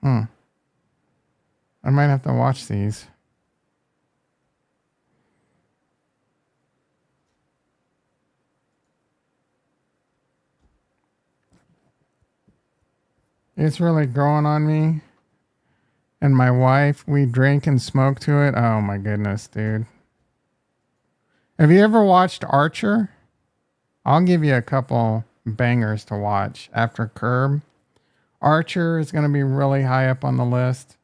I might have to watch these. It's really growing on me. And my wife, we drink and smoke to it. Oh my goodness, dude. Have you ever watched Archer? I'll give you a couple bangers to watch after Curb. Archer is going to be really high up on the list.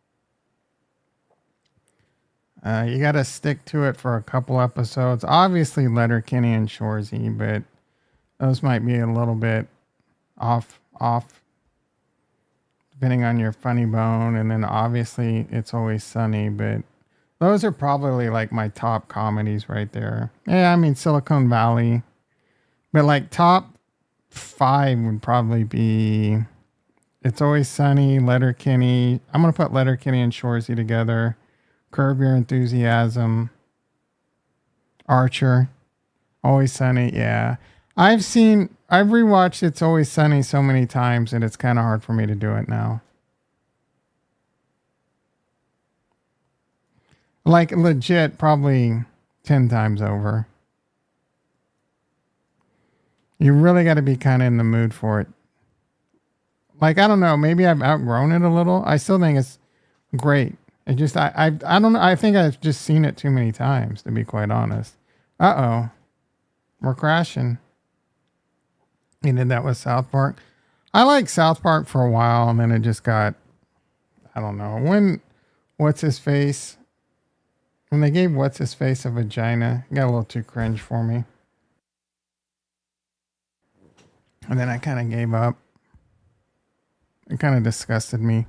You got to stick to it for a couple episodes. Obviously, Letterkenny and Shoresy, but those might be a little bit off, depending on your funny bone. And then obviously, It's Always Sunny, but those are probably like my top comedies right there. Yeah, I mean, Silicon Valley. But like top 5 would probably be It's Always Sunny, Letterkenny. I'm going to put Letterkenny and Shoresy together. Curb Your Enthusiasm. Archer. Always Sunny, yeah. I've rewatched It's Always Sunny so many times and it's kind of hard for me to do it now. Like legit, probably 10 times over. You really got to be kind of in the mood for it. Like, I don't know, maybe I've outgrown it a little. I still think it's great. It just, I don't know. I think I've just seen it too many times, to be quite honest. Uh-oh. We're crashing. You did that with South Park. I liked South Park for a while, and then it just got, I don't know. When they gave What's-His-Face a vagina, it got a little too cringe for me. And then I kind of gave up. It kind of disgusted me.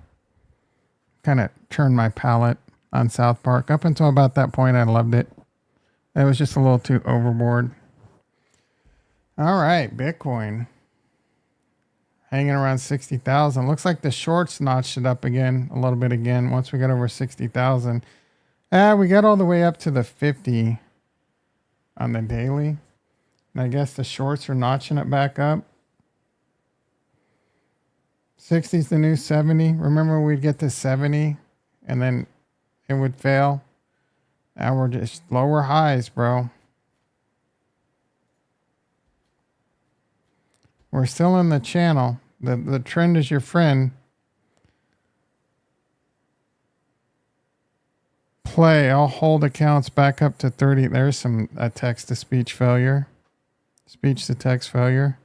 Kind of turned my palate on South Park. Up until about that point, I loved it. It was just a little too overboard. All right, Bitcoin. Hanging around 60,000. Looks like the shorts notched it up again, a little bit again, once we got over 60,000. We got all the way up to the 50 on the daily. And I guess the shorts are notching it back up. 60 is the new 70. Remember, we'd get to 70 and then it would fail. Now we're just lower highs, bro. We're still in the channel. The trend is your friend. Play. I'll hold accounts back up to 30. There's a text-to-speech failure. Speech-to-text failure.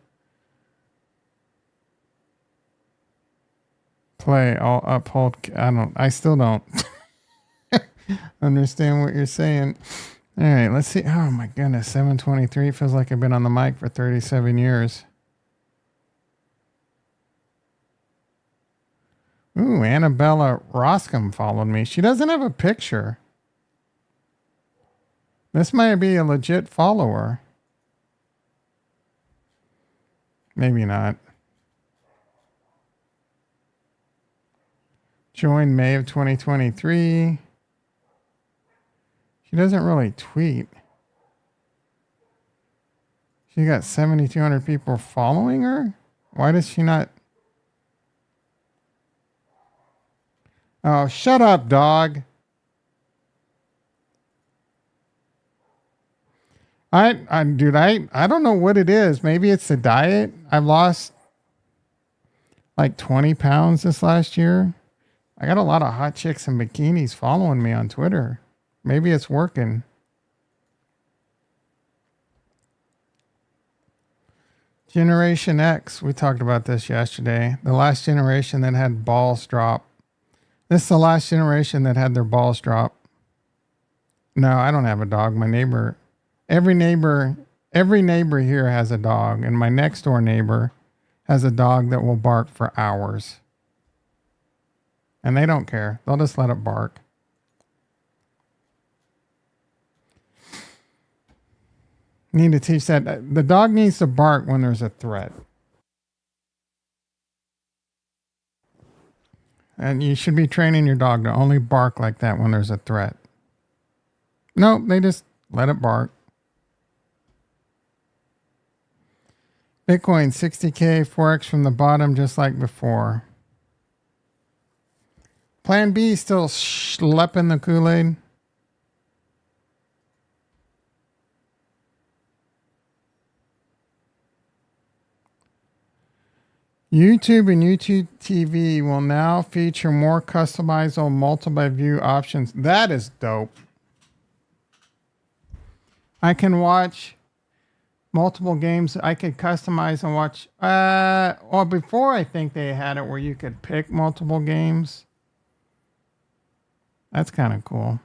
Play. I'll uphold. I still don't understand what you're saying. All right, let's see. Oh my goodness, 723. Feels like I've been on the mic for 37 years. Ooh, Annabella Roscom followed me. She doesn't have a picture. This might be a legit follower. Maybe not. Joined May of 2023. She doesn't really tweet. She got 7,200 people following her? Why does she not? Oh, shut up, dog. Dude, I don't know what it is. Maybe it's the diet. I've lost like 20 pounds this last year. I got a lot of hot chicks in bikinis following me on Twitter. Maybe it's working. Generation X. We talked about this yesterday. The last generation that had balls drop. This is the last generation that had their balls drop. No, I don't have a dog. My neighbor, every neighbor here has a dog. And my next door neighbor has a dog that will bark for hours. And they don't care. They'll just let it bark. Need to teach that. The dog needs to bark when there's a threat. And you should be training your dog to only bark like that when there's a threat. No, they just let it bark. Bitcoin 60K, 4x from the bottom, just like before. Plan B still schlepping the Kool-Aid. YouTube and YouTube TV will now feature more customizable multi-view options. That is dope. I can watch multiple games. I could customize and watch. Well, before I think they had it where you could pick multiple games. That's kind of cool.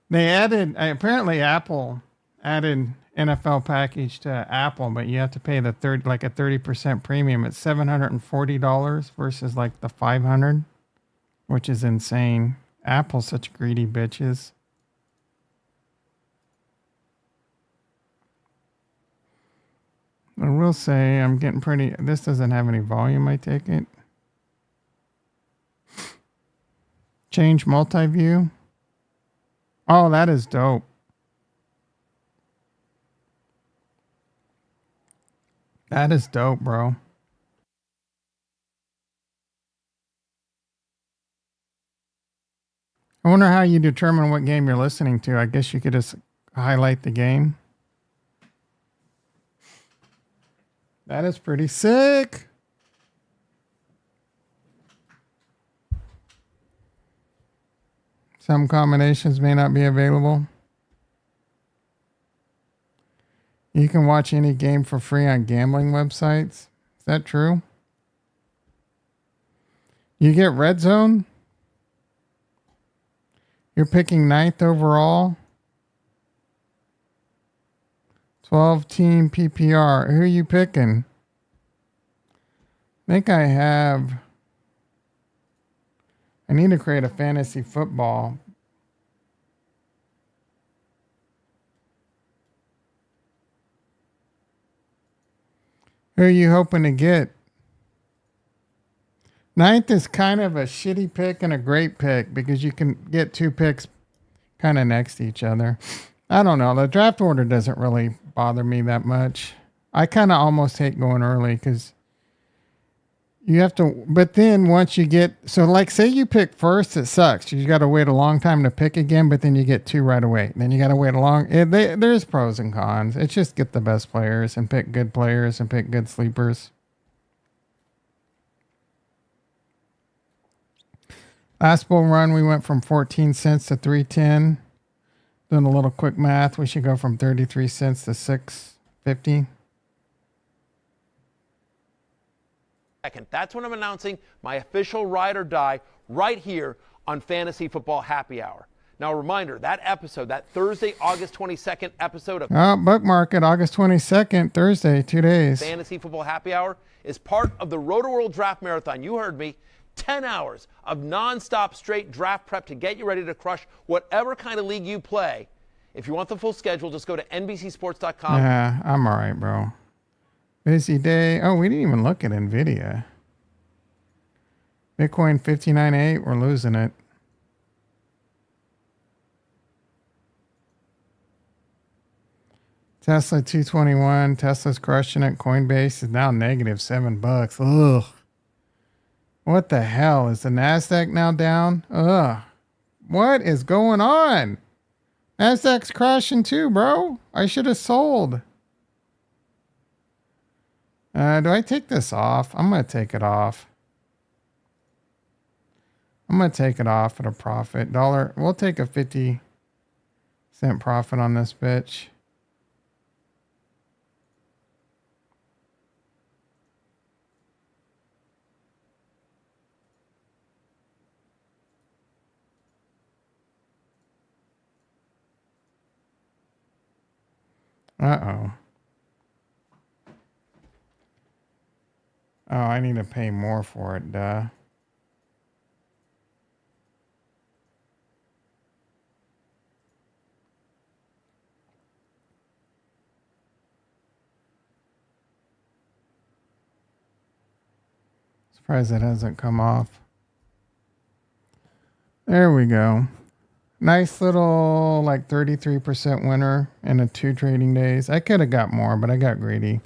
They added, apparently Apple added NFL package to Apple, but you have to pay the 30% premium. It's $740 versus like the $500, which is insane. Apple's such greedy bitches. I will say I'm getting pretty. This doesn't have any volume. I take it. Change multi-view. Oh, that is dope. That is dope, bro. I wonder how you determine what game you're listening to. I guess you could just highlight the game. That is pretty sick. Some combinations may not be available. You can watch any game for free on gambling websites. Is that true? You get Red Zone? You're picking 9th overall. 12 team PPR. Who are you picking? I think I have. I need to create a fantasy football. Who are you hoping to get? 9th is kind of a shitty pick and a great pick because you can get 2 picks kind of next to each other. I don't know. The draft order doesn't really bother me that much. I kind of almost hate going early because you have to, but then once you get, so like say you pick first, it sucks. You got to wait a long time to pick again, but then you get 2 right away. Then you got to wait a long, there's pros and cons. It's just get the best players and pick good players and pick good sleepers. Last bull run, we went from 14 cents to 310. Doing a little quick math, we should go from 33 cents to 6.50. That's when I'm announcing my official ride or die right here on Fantasy Football Happy Hour. Now, a reminder, that episode, that Thursday, August 22nd episode of bookmark it, August 22nd, Thursday, 2 days. Fantasy Football Happy Hour is part of the Roto-World Draft Marathon. You heard me. 10 hours of nonstop straight draft prep to get you ready to crush whatever kind of league you play. If you want the full schedule, just go to NBCSports.com. Yeah, I'm all right, bro. Busy day. Oh, we didn't even look at NVIDIA. Bitcoin 59.8. We're losing it. Tesla 221. Tesla's crushing it. Coinbase is now negative $7. Ugh. What the hell? Is the NASDAQ now down? Ugh. What is going on? NASDAQ's crashing too, bro. I should have sold. Do I take this off? I'm going to take it off. I'm going to take it off at a profit. Dollar. We'll take a 50-cent profit on this bitch. Uh-oh. Oh, I need to pay more for it, duh. Surprised it hasn't come off. There we go. Nice little like 33% winner in a 2 trading days. I could have got more, but I got greedy.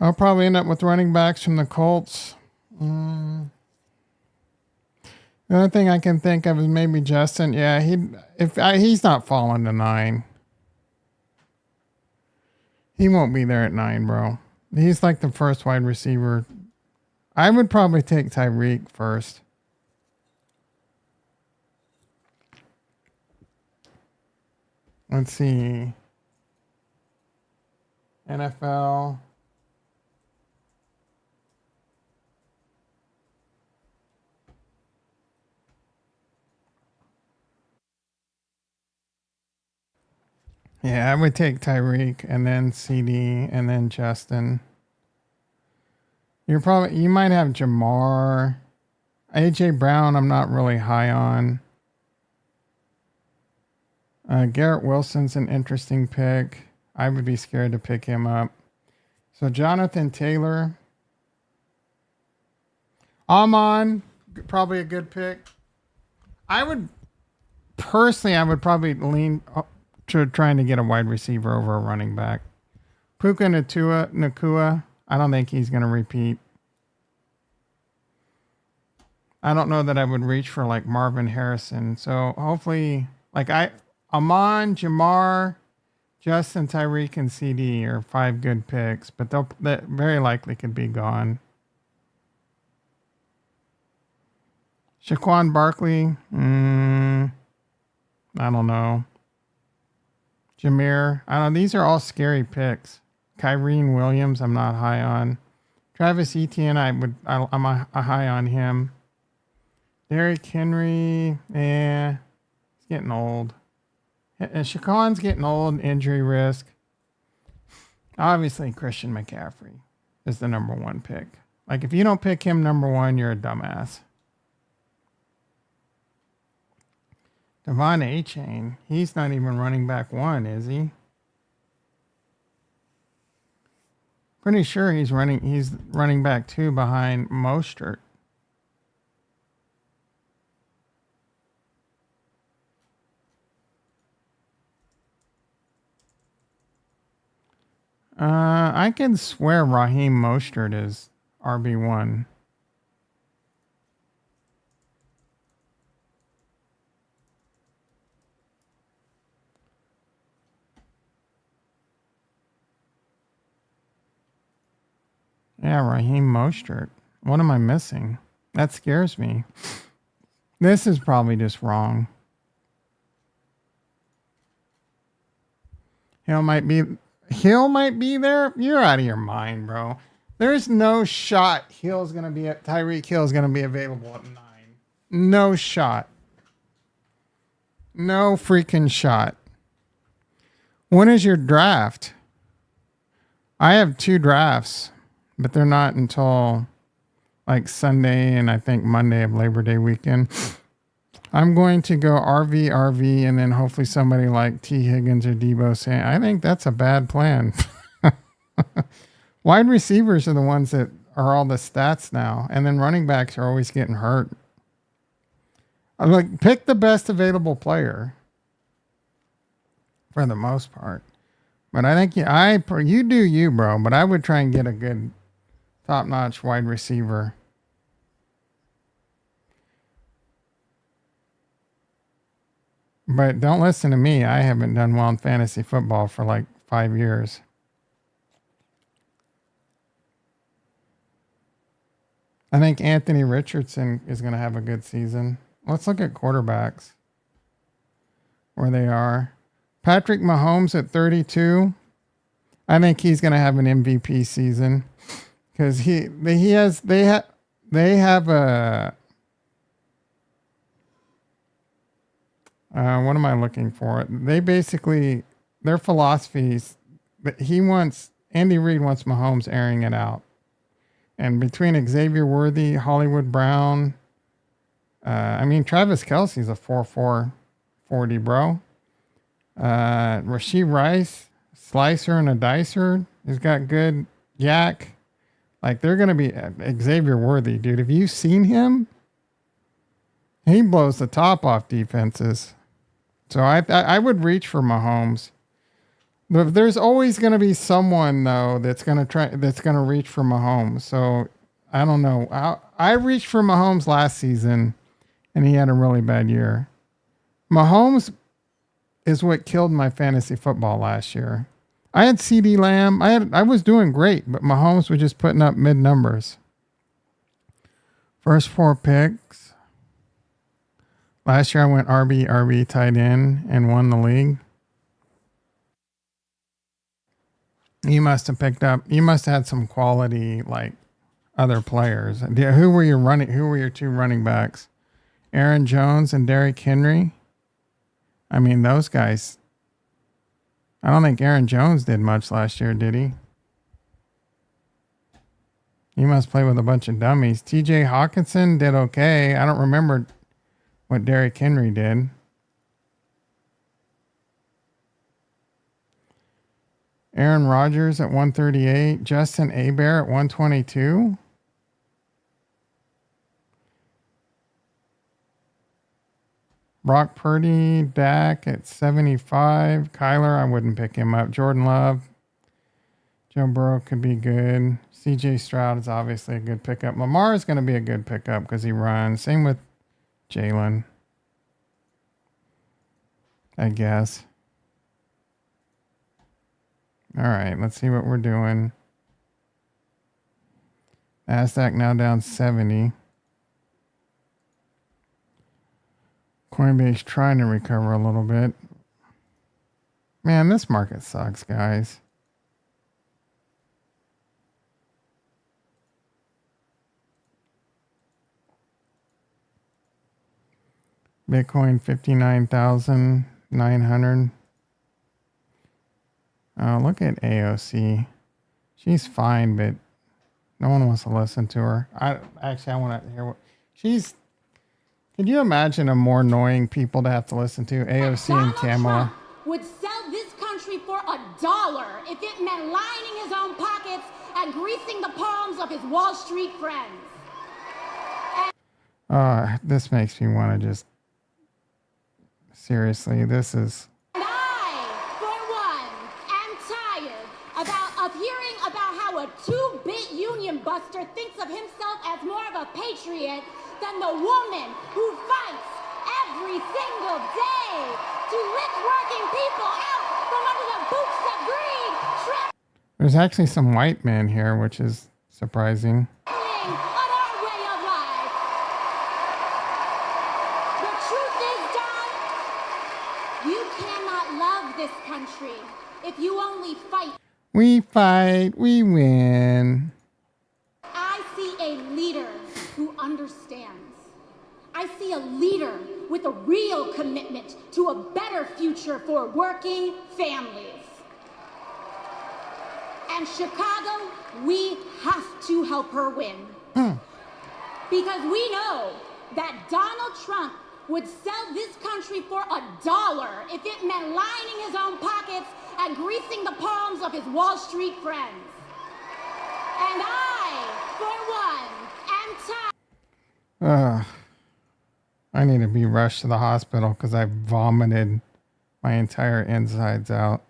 I'll probably end up with running backs from the Colts. The only thing I can think of is maybe Justin. Yeah, he's not falling to 9. He won't be there at 9, bro. He's like the first wide receiver. I would probably take Tyreek first. Let's see. NFL. Yeah, I would take Tyreek and then CD and then Justin. You might have Jamar. AJ Brown, I'm not really high on. Garrett Wilson's an interesting pick. I would be scared to pick him up. So Jonathan Taylor. Amon, probably a good pick. I would probably lean to trying to get a wide receiver over a running back. Puka Nakua, I don't think he's going to repeat. I don't know that I would reach for like Marvin Harrison. So hopefully, Amon, Jamar, Justin, Tyreek, and CD are 5 good picks, but that very likely could be gone. Shaquan Barkley, I don't know. Jameer, I don't know. These are all scary picks. Kyrene Williams, I'm not high on. Travis Etienne, I'm a high on him. Derrick Henry, he's getting old. And Shaquan's getting old, injury risk. Obviously, Christian McCaffrey is the number 1 pick. Like, if you don't pick him number 1, you're a dumbass. Devon A-Chain, he's not even running back 1, is he? Pretty sure he's running back 2 behind Mostert. I can swear Raheem Mostert is RB1. Yeah, Raheem Mostert. What am I missing? That scares me. This is probably just wrong. Hill might be there. You're out of your mind, bro. There's no shot Tyreek Hill's gonna be available at 9. No shot. No freaking shot. When is your draft? I have 2 drafts, but they're not until like Sunday and I think Monday of Labor Day weekend. I'm going to go RV, and then hopefully somebody like T. Higgins or Debo saying, I think that's a bad plan. Wide receivers are the ones that are all the stats now, and then running backs are always getting hurt. Like, pick the best available player for the most part. But I think you do you, bro. But I would try and get a good top-notch wide receiver. But don't listen to me. I haven't done well in fantasy football for like 5 years. I think Anthony Richardson is going to have a good season. Let's look at quarterbacks, where they are. Patrick Mahomes at 32. I think he's going to have an MVP season because they have a. What am I looking for? They basically their philosophies, but Andy Reid wants Mahomes airing it out. And between Xavier Worthy, Hollywood Brown, Travis Kelce's a 4.4 40, bro. Rashee Rice, slicer and a dicer. He's got good yak. Like, they're going to be Xavier Worthy, dude. Have you seen him? He blows the top off defenses. So I would reach for Mahomes. But there's always going to be someone, though, that's going to reach for Mahomes. So I don't know. I reached for Mahomes last season, and he had a really bad year. Mahomes is what killed my fantasy football last year. I had CD Lamb. I was doing great, but Mahomes was just putting up mid numbers. First 4 picks. Last year I went RB tight end and won the league. You must have had some quality, like, other players. Who were your 2 running backs? Aaron Jones and Derrick Henry. I mean, those guys. I don't think Aaron Jones did much last year, did he? He must play with a bunch of dummies. TJ Hawkinson did okay. I don't remember what Derrick Henry did. Aaron Rodgers at 138. Justin Hebert at 122. Brock Purdy, Dak at 75. Kyler, I wouldn't pick him up. Jordan Love. Joe Burrow could be good. CJ Stroud is obviously a good pickup. Lamar is going to be a good pickup because he runs. Same with Jalen, I guess. All right, let's see what we're doing. NASDAQ now down 70. Coinbase trying to recover a little bit. Man, this market sucks, guys. Bitcoin 59,900. Oh, look at AOC. She's fine, but no one wants to listen to her. I want to hear what she's. Could you imagine a more annoying people to have to listen to? AOC and Kamala. Trump would sell this country for $1 if it meant lining his own pockets and greasing the palms of his Wall Street friends. This makes me want to just. Seriously, this is. And I, for one, am tired of hearing about how a 2-bit union buster thinks of himself as more of a patriot than the woman who fights every single day to lift working people out from under the boots of greed. There's actually some white men here, which is surprising. On our way of life. The truth is, Don, you cannot love this country if you only fight. We fight, we win. I see a leader who understands. I see a leader with a real commitment to a better future for working families. And Chicago, we have to help her win. Because we know that Donald Trump would sell this country for $1 if it meant lining his own pockets and greasing the palms of his Wall Street friends. And I, for one, am tired. I need to be rushed to the hospital because I vomited my entire insides out.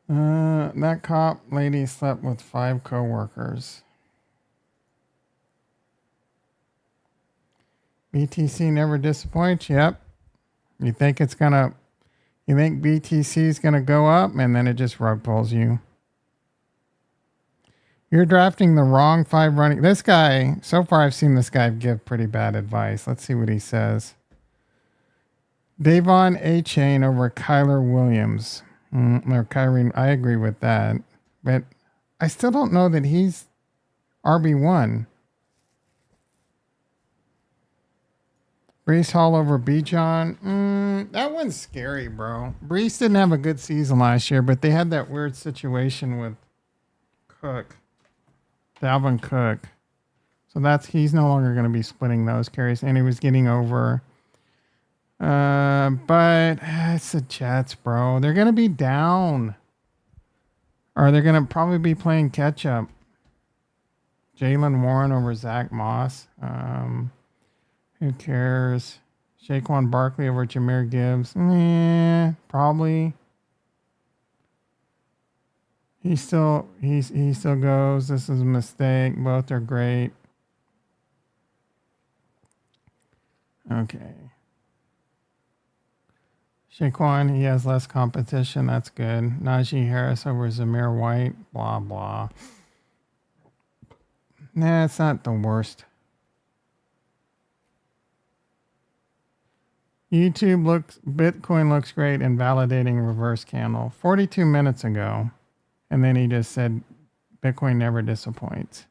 That cop lady slept with 5 coworkers. BTC never disappoints. Yep. You think BTC is gonna go up, and then it just rug pulls you. You're drafting the wrong 5 running. This guy, so far I've seen this guy give pretty bad advice. Let's see what he says. Davon A-Chain over Kyler Williams. Or Kyrie, I agree with that. But I still don't know that he's RB1. Brees Hall over Bijan. That one's scary, bro. Brees didn't have a good season last year, but they had that weird situation with Cook, Dalvin Cook. So he's no longer going to be splitting those carries, and he was getting over. But it's the Jets, bro. They're going to be down, or they're going to probably be playing catch up. Jalen Warren over Zach Moss. Who cares? Saquon Barkley over Jahmyr Gibbs. Probably. He still goes. This is a mistake. Both are great. Okay. Saquon, he has less competition. That's good. Najee Harris over Zamir White. Blah, blah. Nah, it's not the worst. Bitcoin looks great in validating reverse candle 42 minutes ago. And then he just said, Bitcoin never disappoints.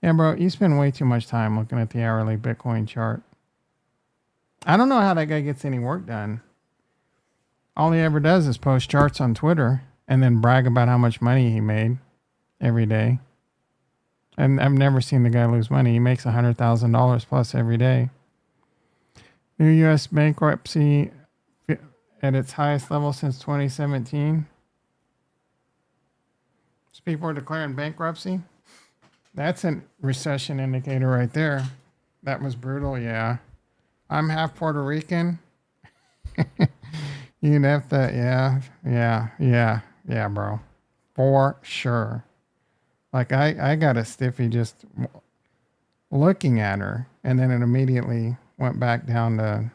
Yeah, bro, you spend way too much time looking at the hourly Bitcoin chart. I don't know how that guy gets any work done. All he ever does is post charts on Twitter and then brag about how much money he made every day. And I've never seen the guy lose money. He makes $100,000 plus every day. New U.S. bankruptcy at its highest level since 2017. So people are declaring bankruptcy. That's a recession indicator right there. That was brutal, yeah. I'm half Puerto Rican. You'd have to, yeah, bro. For sure. Like, I got a stiffy just looking at her, and then it immediately went back down to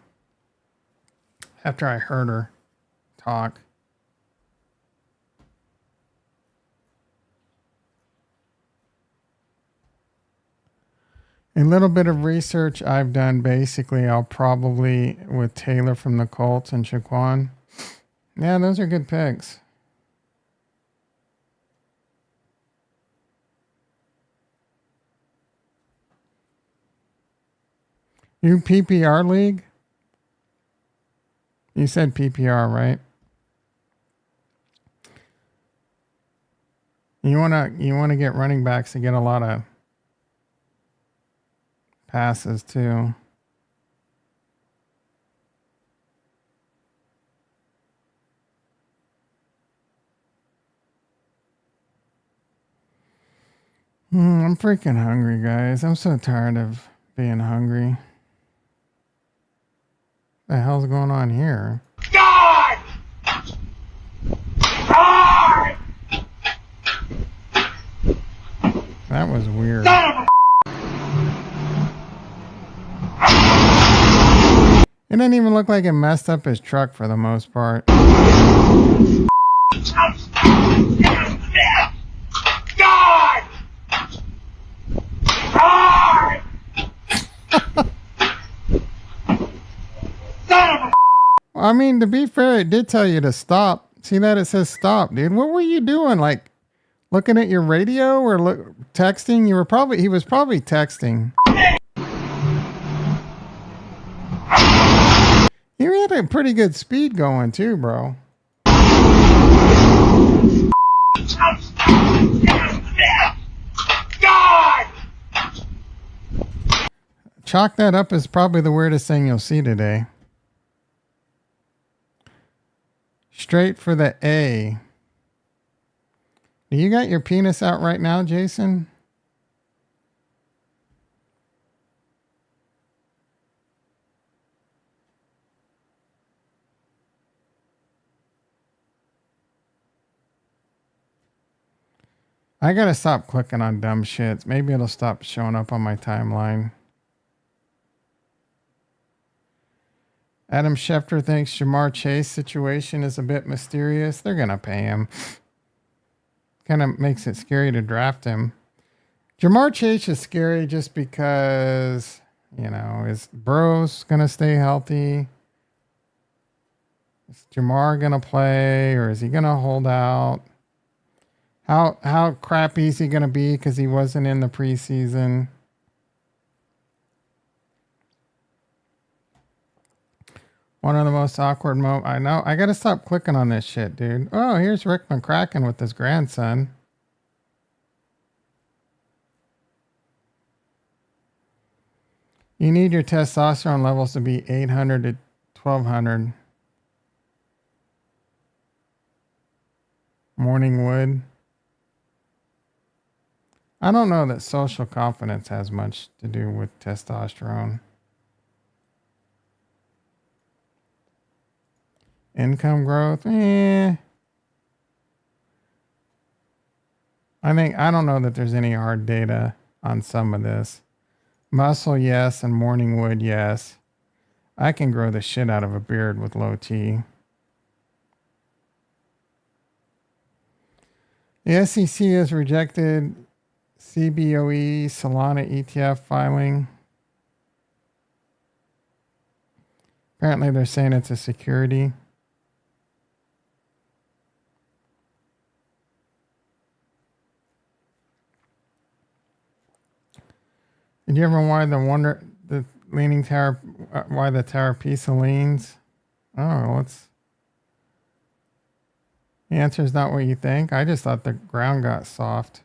after I heard her talk. A little bit of research I've done, basically, I'll probably, with Taylor from the Colts and Shaquan. Yeah, those are good picks. You PPR league? You said PPR, right? You wanna get running backs to get a lot of passes too. I'm freaking hungry, guys. I'm so tired of being hungry. What the hell's going on here? God! God! That was weird. It didn't even look like it messed up his truck for the most part. God! God! I mean, to be fair, it did tell you to stop. See that? It says stop, dude. What were you doing? Like, looking at your radio or texting? He was probably texting. You had a pretty good speed going too, bro. God! Chalk that up as probably the weirdest thing you'll see today. Straight for the A. Do you got your penis out right now, Jason? I gotta stop clicking on dumb shits. Maybe it'll stop showing up on my timeline. Adam Schefter thinks Jamar Chase situation is a bit mysterious. They're gonna pay him. Kind of makes it scary to draft him. Jamar Chase is scary just because, is Burrow's gonna stay healthy? Is Jamar gonna play, or is he gonna hold out? How crappy is he gonna be because he wasn't in the preseason? One of the most awkward I know. I gotta stop clicking on this shit, dude. Oh, here's Rick McCracken with his grandson. You need your testosterone levels to be 800 to 1200. Morning wood. I don't know that social confidence has much to do with testosterone. Income growth, I don't know that there's any hard data on some of this. Muscle, yes, and morning wood, yes. I can grow the shit out of a beard with low T. The SEC has rejected CBOE Solana ETF filing. Apparently they're saying it's a security. Did you ever wonder the leaning tower, why the tower Pisa leans? Oh, the answer is not what you think. I just thought the ground got soft.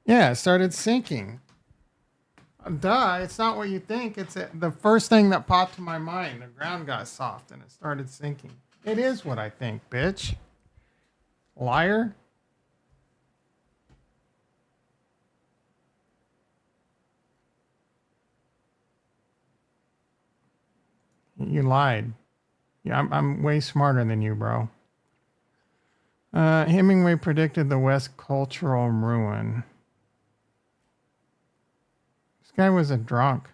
Yeah, it started sinking. Duh, it's not what you think. It's the first thing that popped to my mind. The ground got soft and it started sinking. It is what I think, bitch. Liar. You lied. Yeah, I'm way smarter than you, bro. Hemingway predicted the West cultural ruin. This guy was a drunk.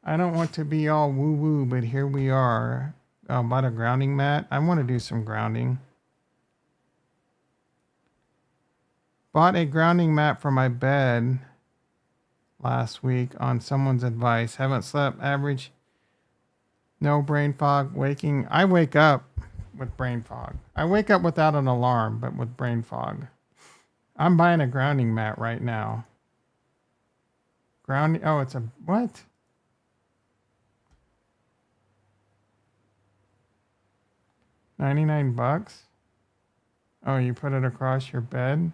I don't want to be all woo-woo, but here we are. Bought a grounding mat. I want to do some grounding. Bought a grounding mat for my bed last week on someone's advice. Haven't slept. Average. No brain fog. Waking. I wake up with brain fog. I wake up without an alarm, but with brain fog. I'm buying a grounding mat right now. Grounding. Oh, it's a what? $99? Oh, you put it across your bed?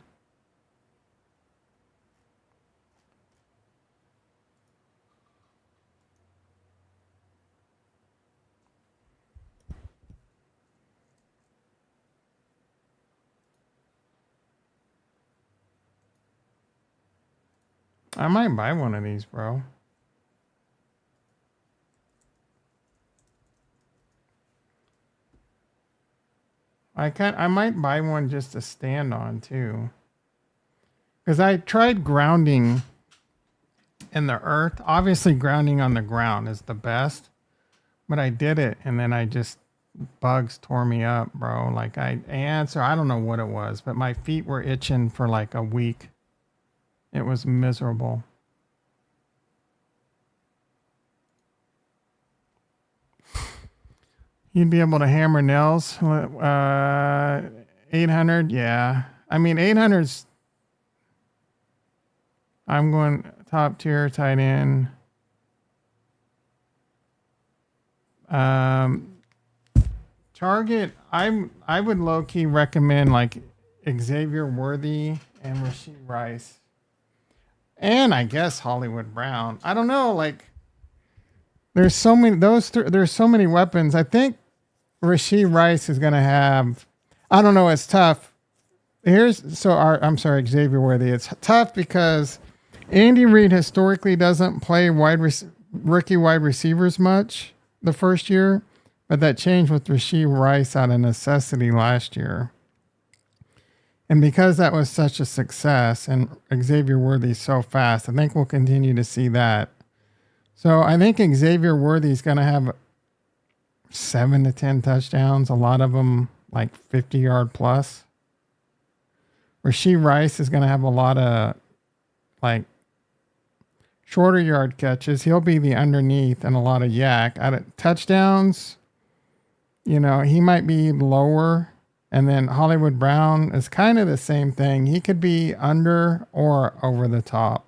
I might buy one of these, bro. I might buy one just to stand on too. Because I tried grounding in the earth. Obviously grounding on the ground is the best. But I did it and then bugs tore me up, bro. Like I don't know what it was, but my feet were itching for like a week. It was miserable. You'd be able to hammer nails. 800, yeah. I mean, 800's. I'm going top tier, tight end. Target. I would low key recommend like Xavier Worthy and Rasheed Rice. And I guess Hollywood Brown. I don't know, like there's so many there's so many weapons. I think Rasheed Rice is gonna have, I don't know, it's tough. I'm sorry, Xavier Worthy. It's tough because Andy Reid historically doesn't play rookie wide receivers much the first year, but that changed with Rasheed Rice out of necessity last year. And because that was such a success and Xavier Worthy's so fast, I think we'll continue to see that. So I think Xavier Worthy's going to have 7 to 10 touchdowns, a lot of them like 50-yard plus. Rasheed Rice is going to have a lot of like shorter yard catches. He'll be the underneath and a lot of yak. Touchdowns, he might be lower And then Hollywood Brown is kind of the same thing. He could be under or over the top.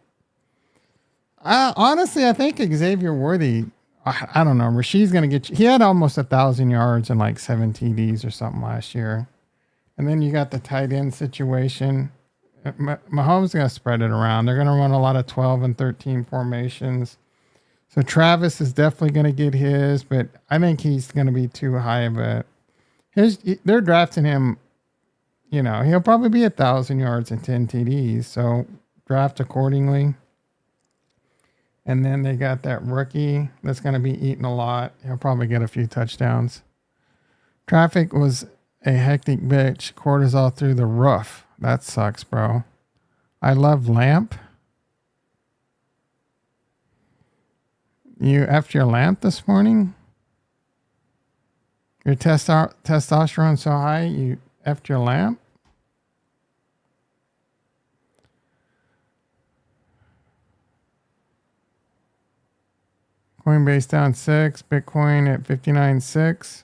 Honestly, I think Xavier Worthy, I don't know. Rashid's going to get, he had almost 1,000 yards and like 7 TDs or something last year. And then you got the tight end situation. Mahomes is going to spread it around. They're going to run a lot of 12 and 13 formations. So Travis is definitely going to get his, but I think he's going to be too high of a, they're drafting him, you know, he'll probably be 1,000 yards and 10 TDs. So draft accordingly. And then they got that rookie that's going to be eating a lot. He'll probably get a few touchdowns. Traffic was a hectic bitch. Cortisol through the roof. That sucks, bro. I love Lamp. You effed your lamp this morning? Your testosterone so high, you effed your lamp? Coinbase down 6. Bitcoin at 59.6.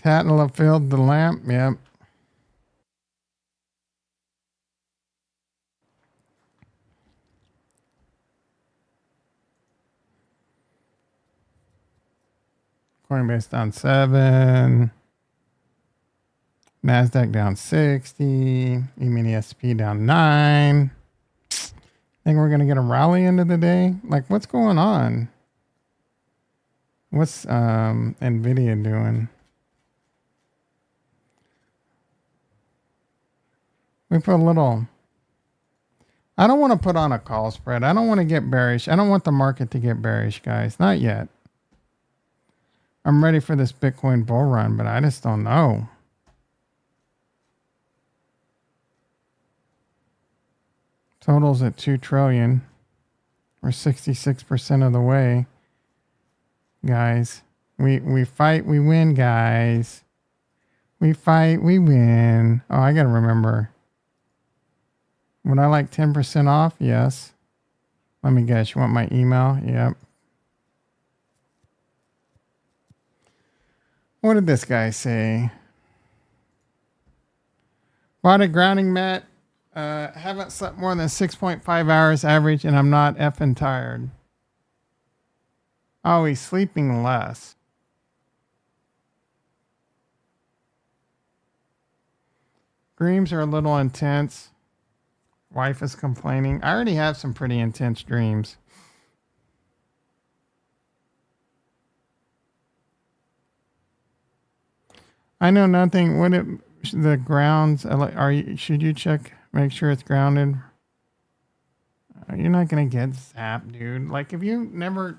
Tatnall filled the lamp. Yep. Coinbase down 7. NASDAQ down 60. E-mini SP down 9. Think we're going to get a rally into the day? Like, what's going on? What's NVIDIA doing? We put a little... I don't want to put on a call spread. I don't want to get bearish. I don't want the market to get bearish, guys. Not yet. I'm ready for this Bitcoin bull run, but I just don't know. Total's at 2 trillion. We're 66% of the way. Guys, we fight, we win, guys. We fight, we win. Oh, I got to remember. Would I like 10% off? Yes. Let me guess. You want my email? Yep. What did this guy say? Bought a grounding mat. Haven't slept more than 6.5 hours average, and I'm not effing tired. Oh, he's sleeping less. Dreams are a little intense. Wife is complaining. I already have some pretty intense dreams. I know nothing. What it, the grounds are you? Should you check? Make sure it's grounded. You're not gonna get zapped, dude. Like if you never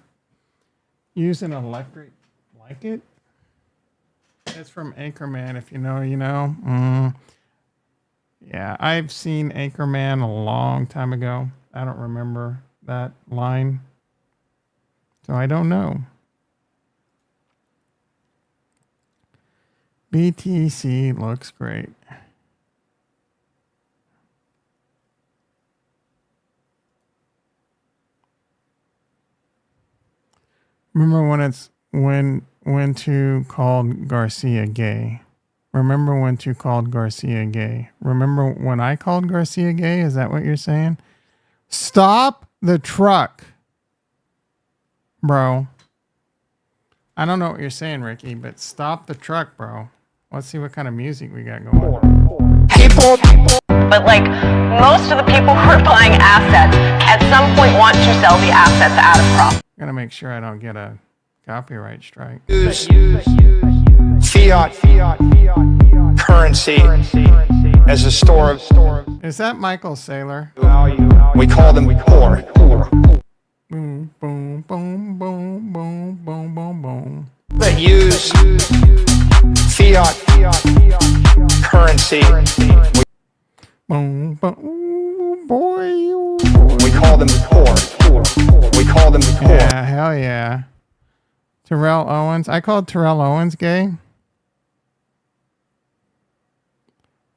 use an electric blanket, it's from Anchorman. If you know, you know. Yeah, I've seen Anchorman a long time ago. I don't remember that line. So I don't know. BTC looks great. Remember when to called Garcia gay? Remember when to called Garcia gay? Remember when I called Garcia gay? Is that what you're saying? Stop the truck, bro. I don't know what you're saying, Ricky, but stop the truck, bro. Let's see what kind of music we got going on. But like most of the people who are buying assets at some point want to sell the assets at a profit. I'm gonna make sure I don't get a copyright strike. Use fiat currency as a store of Is that Michael Saylor? value. We call them poor. Boom, boom, boom, boom, boom, boom, boom, boom. That use fiat currency currency. Boom, boom, boy, ooh, We call them poor. We call them poor. yeah, hell yeah. Terrell Owens. I called Terrell Owens gay.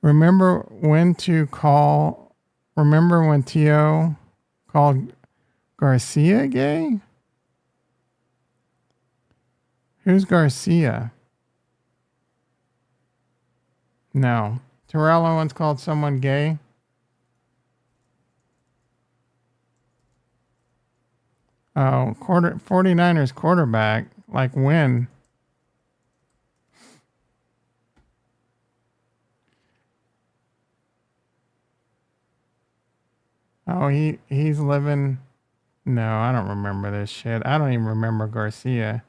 Remember when T.O. called Garcia gay? Who's Garcia? No. Terrell Owens called someone gay. Oh, 49ers quarterback. Like when? Oh, he's living. No, I don't remember this shit. I don't even remember Garcia.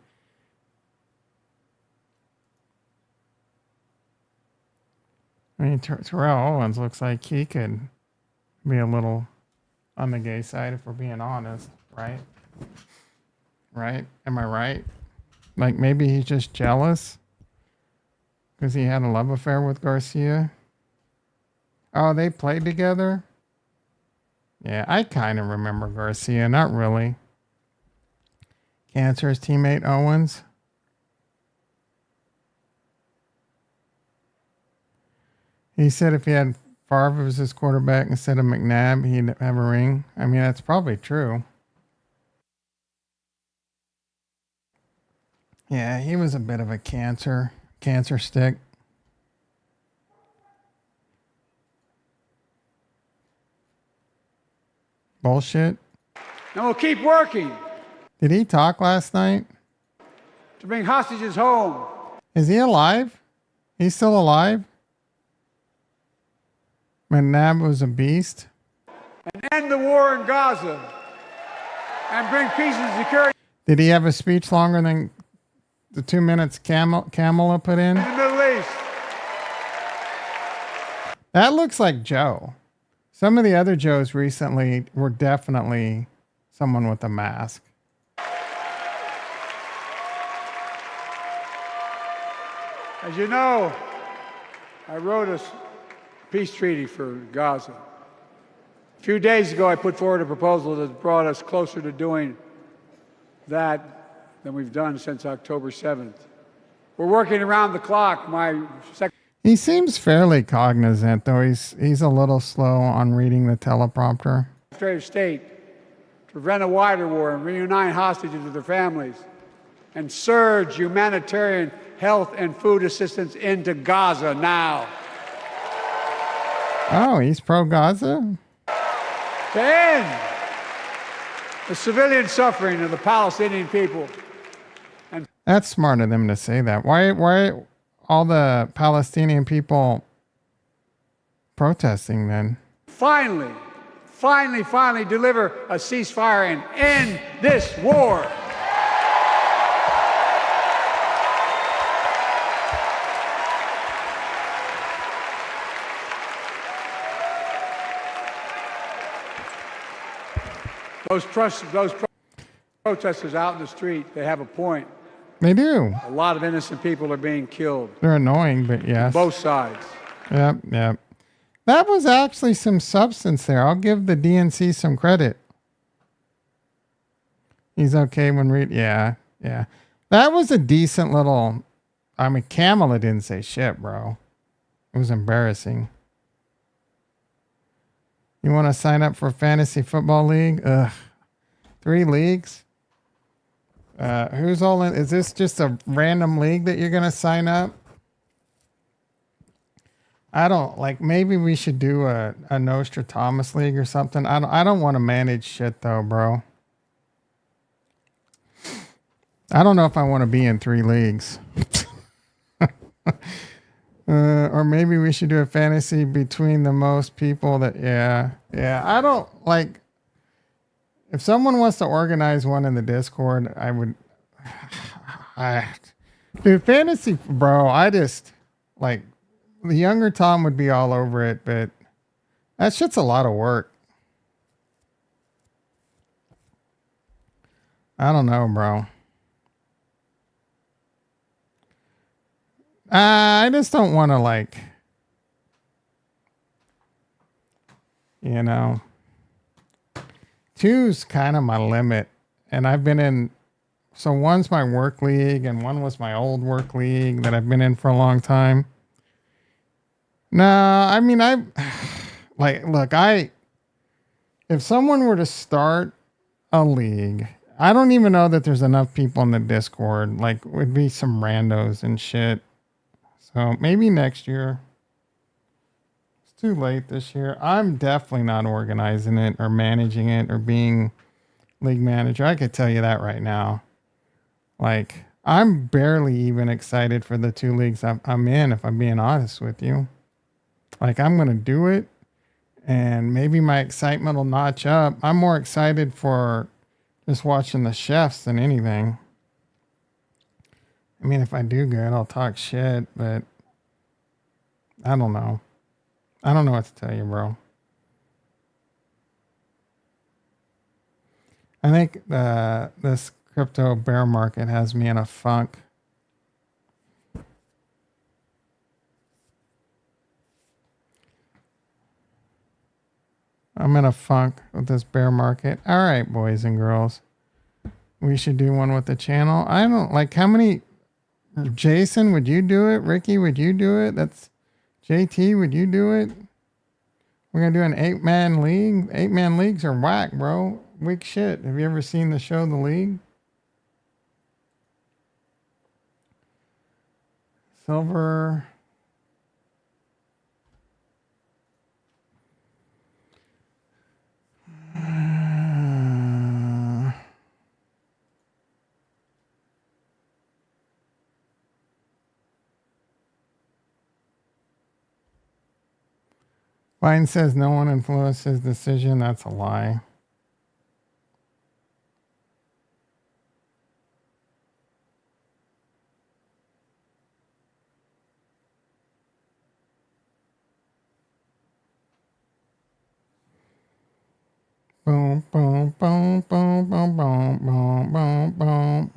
I mean, Terrell Owens looks like he could be a little on the gay side if we're being honest, right? Right? Am I right? Like maybe he's just jealous because he had a love affair with Garcia. Oh, they played together? Yeah, I kind of remember Garcia. Not really. Cancer's teammate Owens. He said if he had Favre as his quarterback instead of McNabb, he'd have a ring. I mean, that's probably true. Yeah, he was a bit of a cancer stick. Bullshit. And we'll keep working Did he talk last night? to bring hostages home. Is he alive? He's still alive? McNabb was a beast. And end the war in Gaza. And bring peace and security Did he have a speech longer than the 2 minutes Kamala put in? in the Middle East. That looks like Joe. Some of the other Joes recently were definitely someone with a mask. As you know, I wrote a peace treaty for Gaza. A few days ago, I put forward a proposal that brought us closer to doing that than we've done since October 7th. We're working around the clock. My He seems fairly cognizant, though he's a little slow on reading the teleprompter. Secretary of State to prevent a wider war and reunite hostages with their families and surge humanitarian health and food assistance into Gaza now. Oh, he's pro-Gaza? To end the civilian suffering of the Palestinian people. That's smart of them to say that. Why all the Palestinian people protesting then? Finally deliver a ceasefire and end this war. Those protesters out in the street, they have a point. They do. A lot of innocent people are being killed. They're annoying, but yes. Both sides. Yep. That was actually some substance there. I'll give the DNC some credit. He's okay when yeah. That was a decent little, I mean, Kamala didn't say shit, bro. It was embarrassing. You want to sign up for a fantasy football league? Ugh. 3 leagues? Who's all in? Is this just a random league that you're going to sign up? I don't like, maybe we should do a Nostradamus league or something. I don't want to manage shit though, bro. I don't know if I want to be in 3 leagues. Or maybe we should do a fantasy between the most people that, yeah. I don't like, if someone wants to organize one in the Discord, I would, dude, fantasy, bro, I just, like, the younger Tom would be all over it, but that shit's a lot of work. I don't know, bro. I just don't want to, like, You know, two's kind of my limit. And I've been in, so one's my work league and one was my old work league that I've been in for a long time. No, I mean, if someone were to start a league, I don't even know that there's enough people in the Discord. Like, would be some randos and shit. So maybe next year. It's too late this year. I'm definitely not organizing it or managing it or being league manager. I could tell you that right now. Like, I'm barely even excited for the two leagues I'm in, if I'm being honest with you. Like, I'm going to do it, and maybe my excitement will notch up. I'm more excited for just watching the chefs than anything. I mean, if I do good, I'll talk shit, but I don't know. I don't know what to tell you, bro. I think this crypto bear market has me in a funk. I'm in a funk with this bear market. All right, boys and girls. We should do one with the channel. I don't like how many. Jason, would you do it? Ricky, would you do it? That's JT, would you do it? We're going to do an 8-man league. 8-man leagues are whack, bro. Weak shit. Have you ever seen the show The League? Silver. Biden says no one influenced his decision. That's a lie. Boom, boom, boom, boom, boom, boom, boom, boom, boom.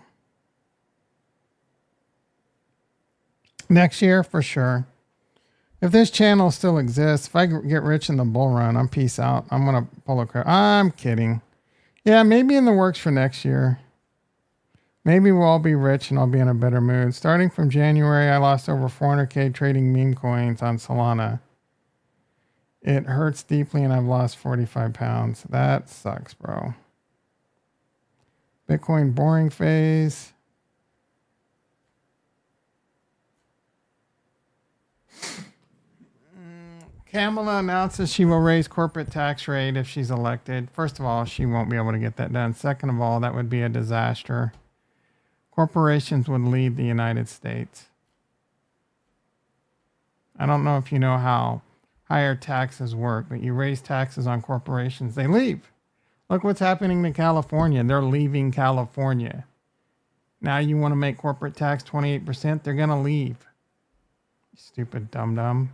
Next year, for sure. If this channel still exists, if I get rich in the bull run, I'm peace out. I'm going to pull a crap. I'm kidding. Yeah, maybe in the works for next year. Maybe we'll all be rich and I'll be in a better mood. Starting from January, I lost over 400K trading meme coins on Solana. It hurts deeply and I've lost 45 pounds. That sucks, bro. Bitcoin boring phase. Kamala announces she will raise corporate tax rate if she's elected. First of all, she won't be able to get that done. Second of all, that would be a disaster. Corporations would lead the United States. I don't know if you know how higher taxes work, but you raise taxes on corporations, they leave. Look what's happening to California. They're leaving California. Now you want to make corporate tax 28%, they're going to leave. Stupid dum-dum.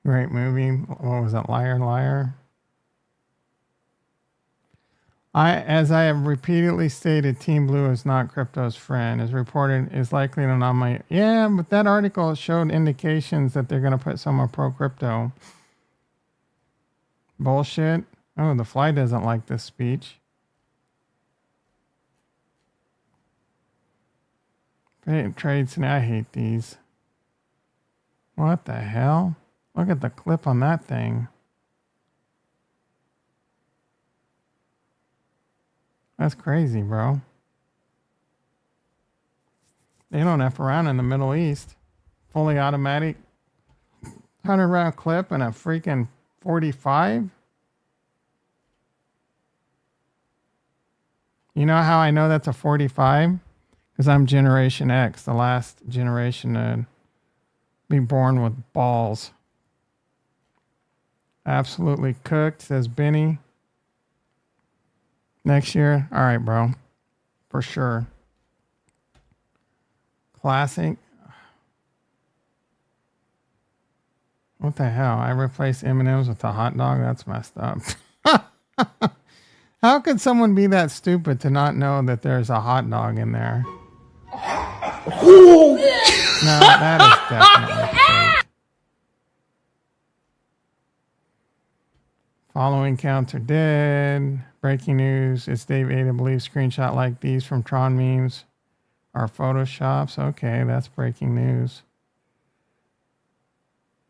Great movie. What was that? Liar, Liar. As I have repeatedly stated, Team Blue is not crypto's friend. As reported, is likely to nominate. Yeah, but that article showed indications that they're going to put someone pro crypto. Bullshit. Oh, the fly doesn't like this speech. Trades. I hate these. What the hell? Look at the clip on that thing. That's crazy, bro. They don't F around in the Middle East. Fully automatic 100-round clip and a freaking 45. You know how I know that's a 45? Because I'm Generation X, the last generation to be born with balls. Absolutely cooked, says Benny. Next year? All right, bro. For sure. Classic. What the hell? I replaced M&M's with a hot dog? That's messed up. How could someone be that stupid to not know that there's a hot dog in there? No, that is definitely fake. Following counts are dead. Breaking news. It's Dave Ada believes screenshot like these from Tron memes are photoshops. Okay, that's breaking news.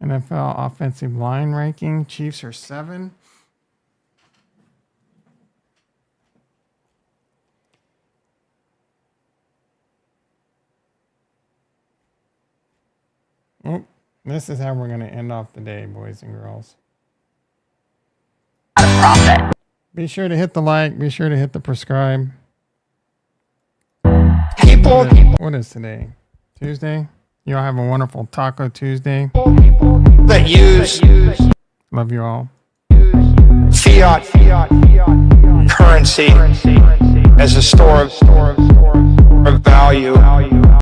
NFL offensive line ranking. Chiefs are 7. Oh, this is how we're going to end off the day, boys and girls. Be sure to hit the like. Be sure to hit the subscribe. What is today? Tuesday? You all have a wonderful Taco Tuesday. That use Love you all. fiat currency as a store of value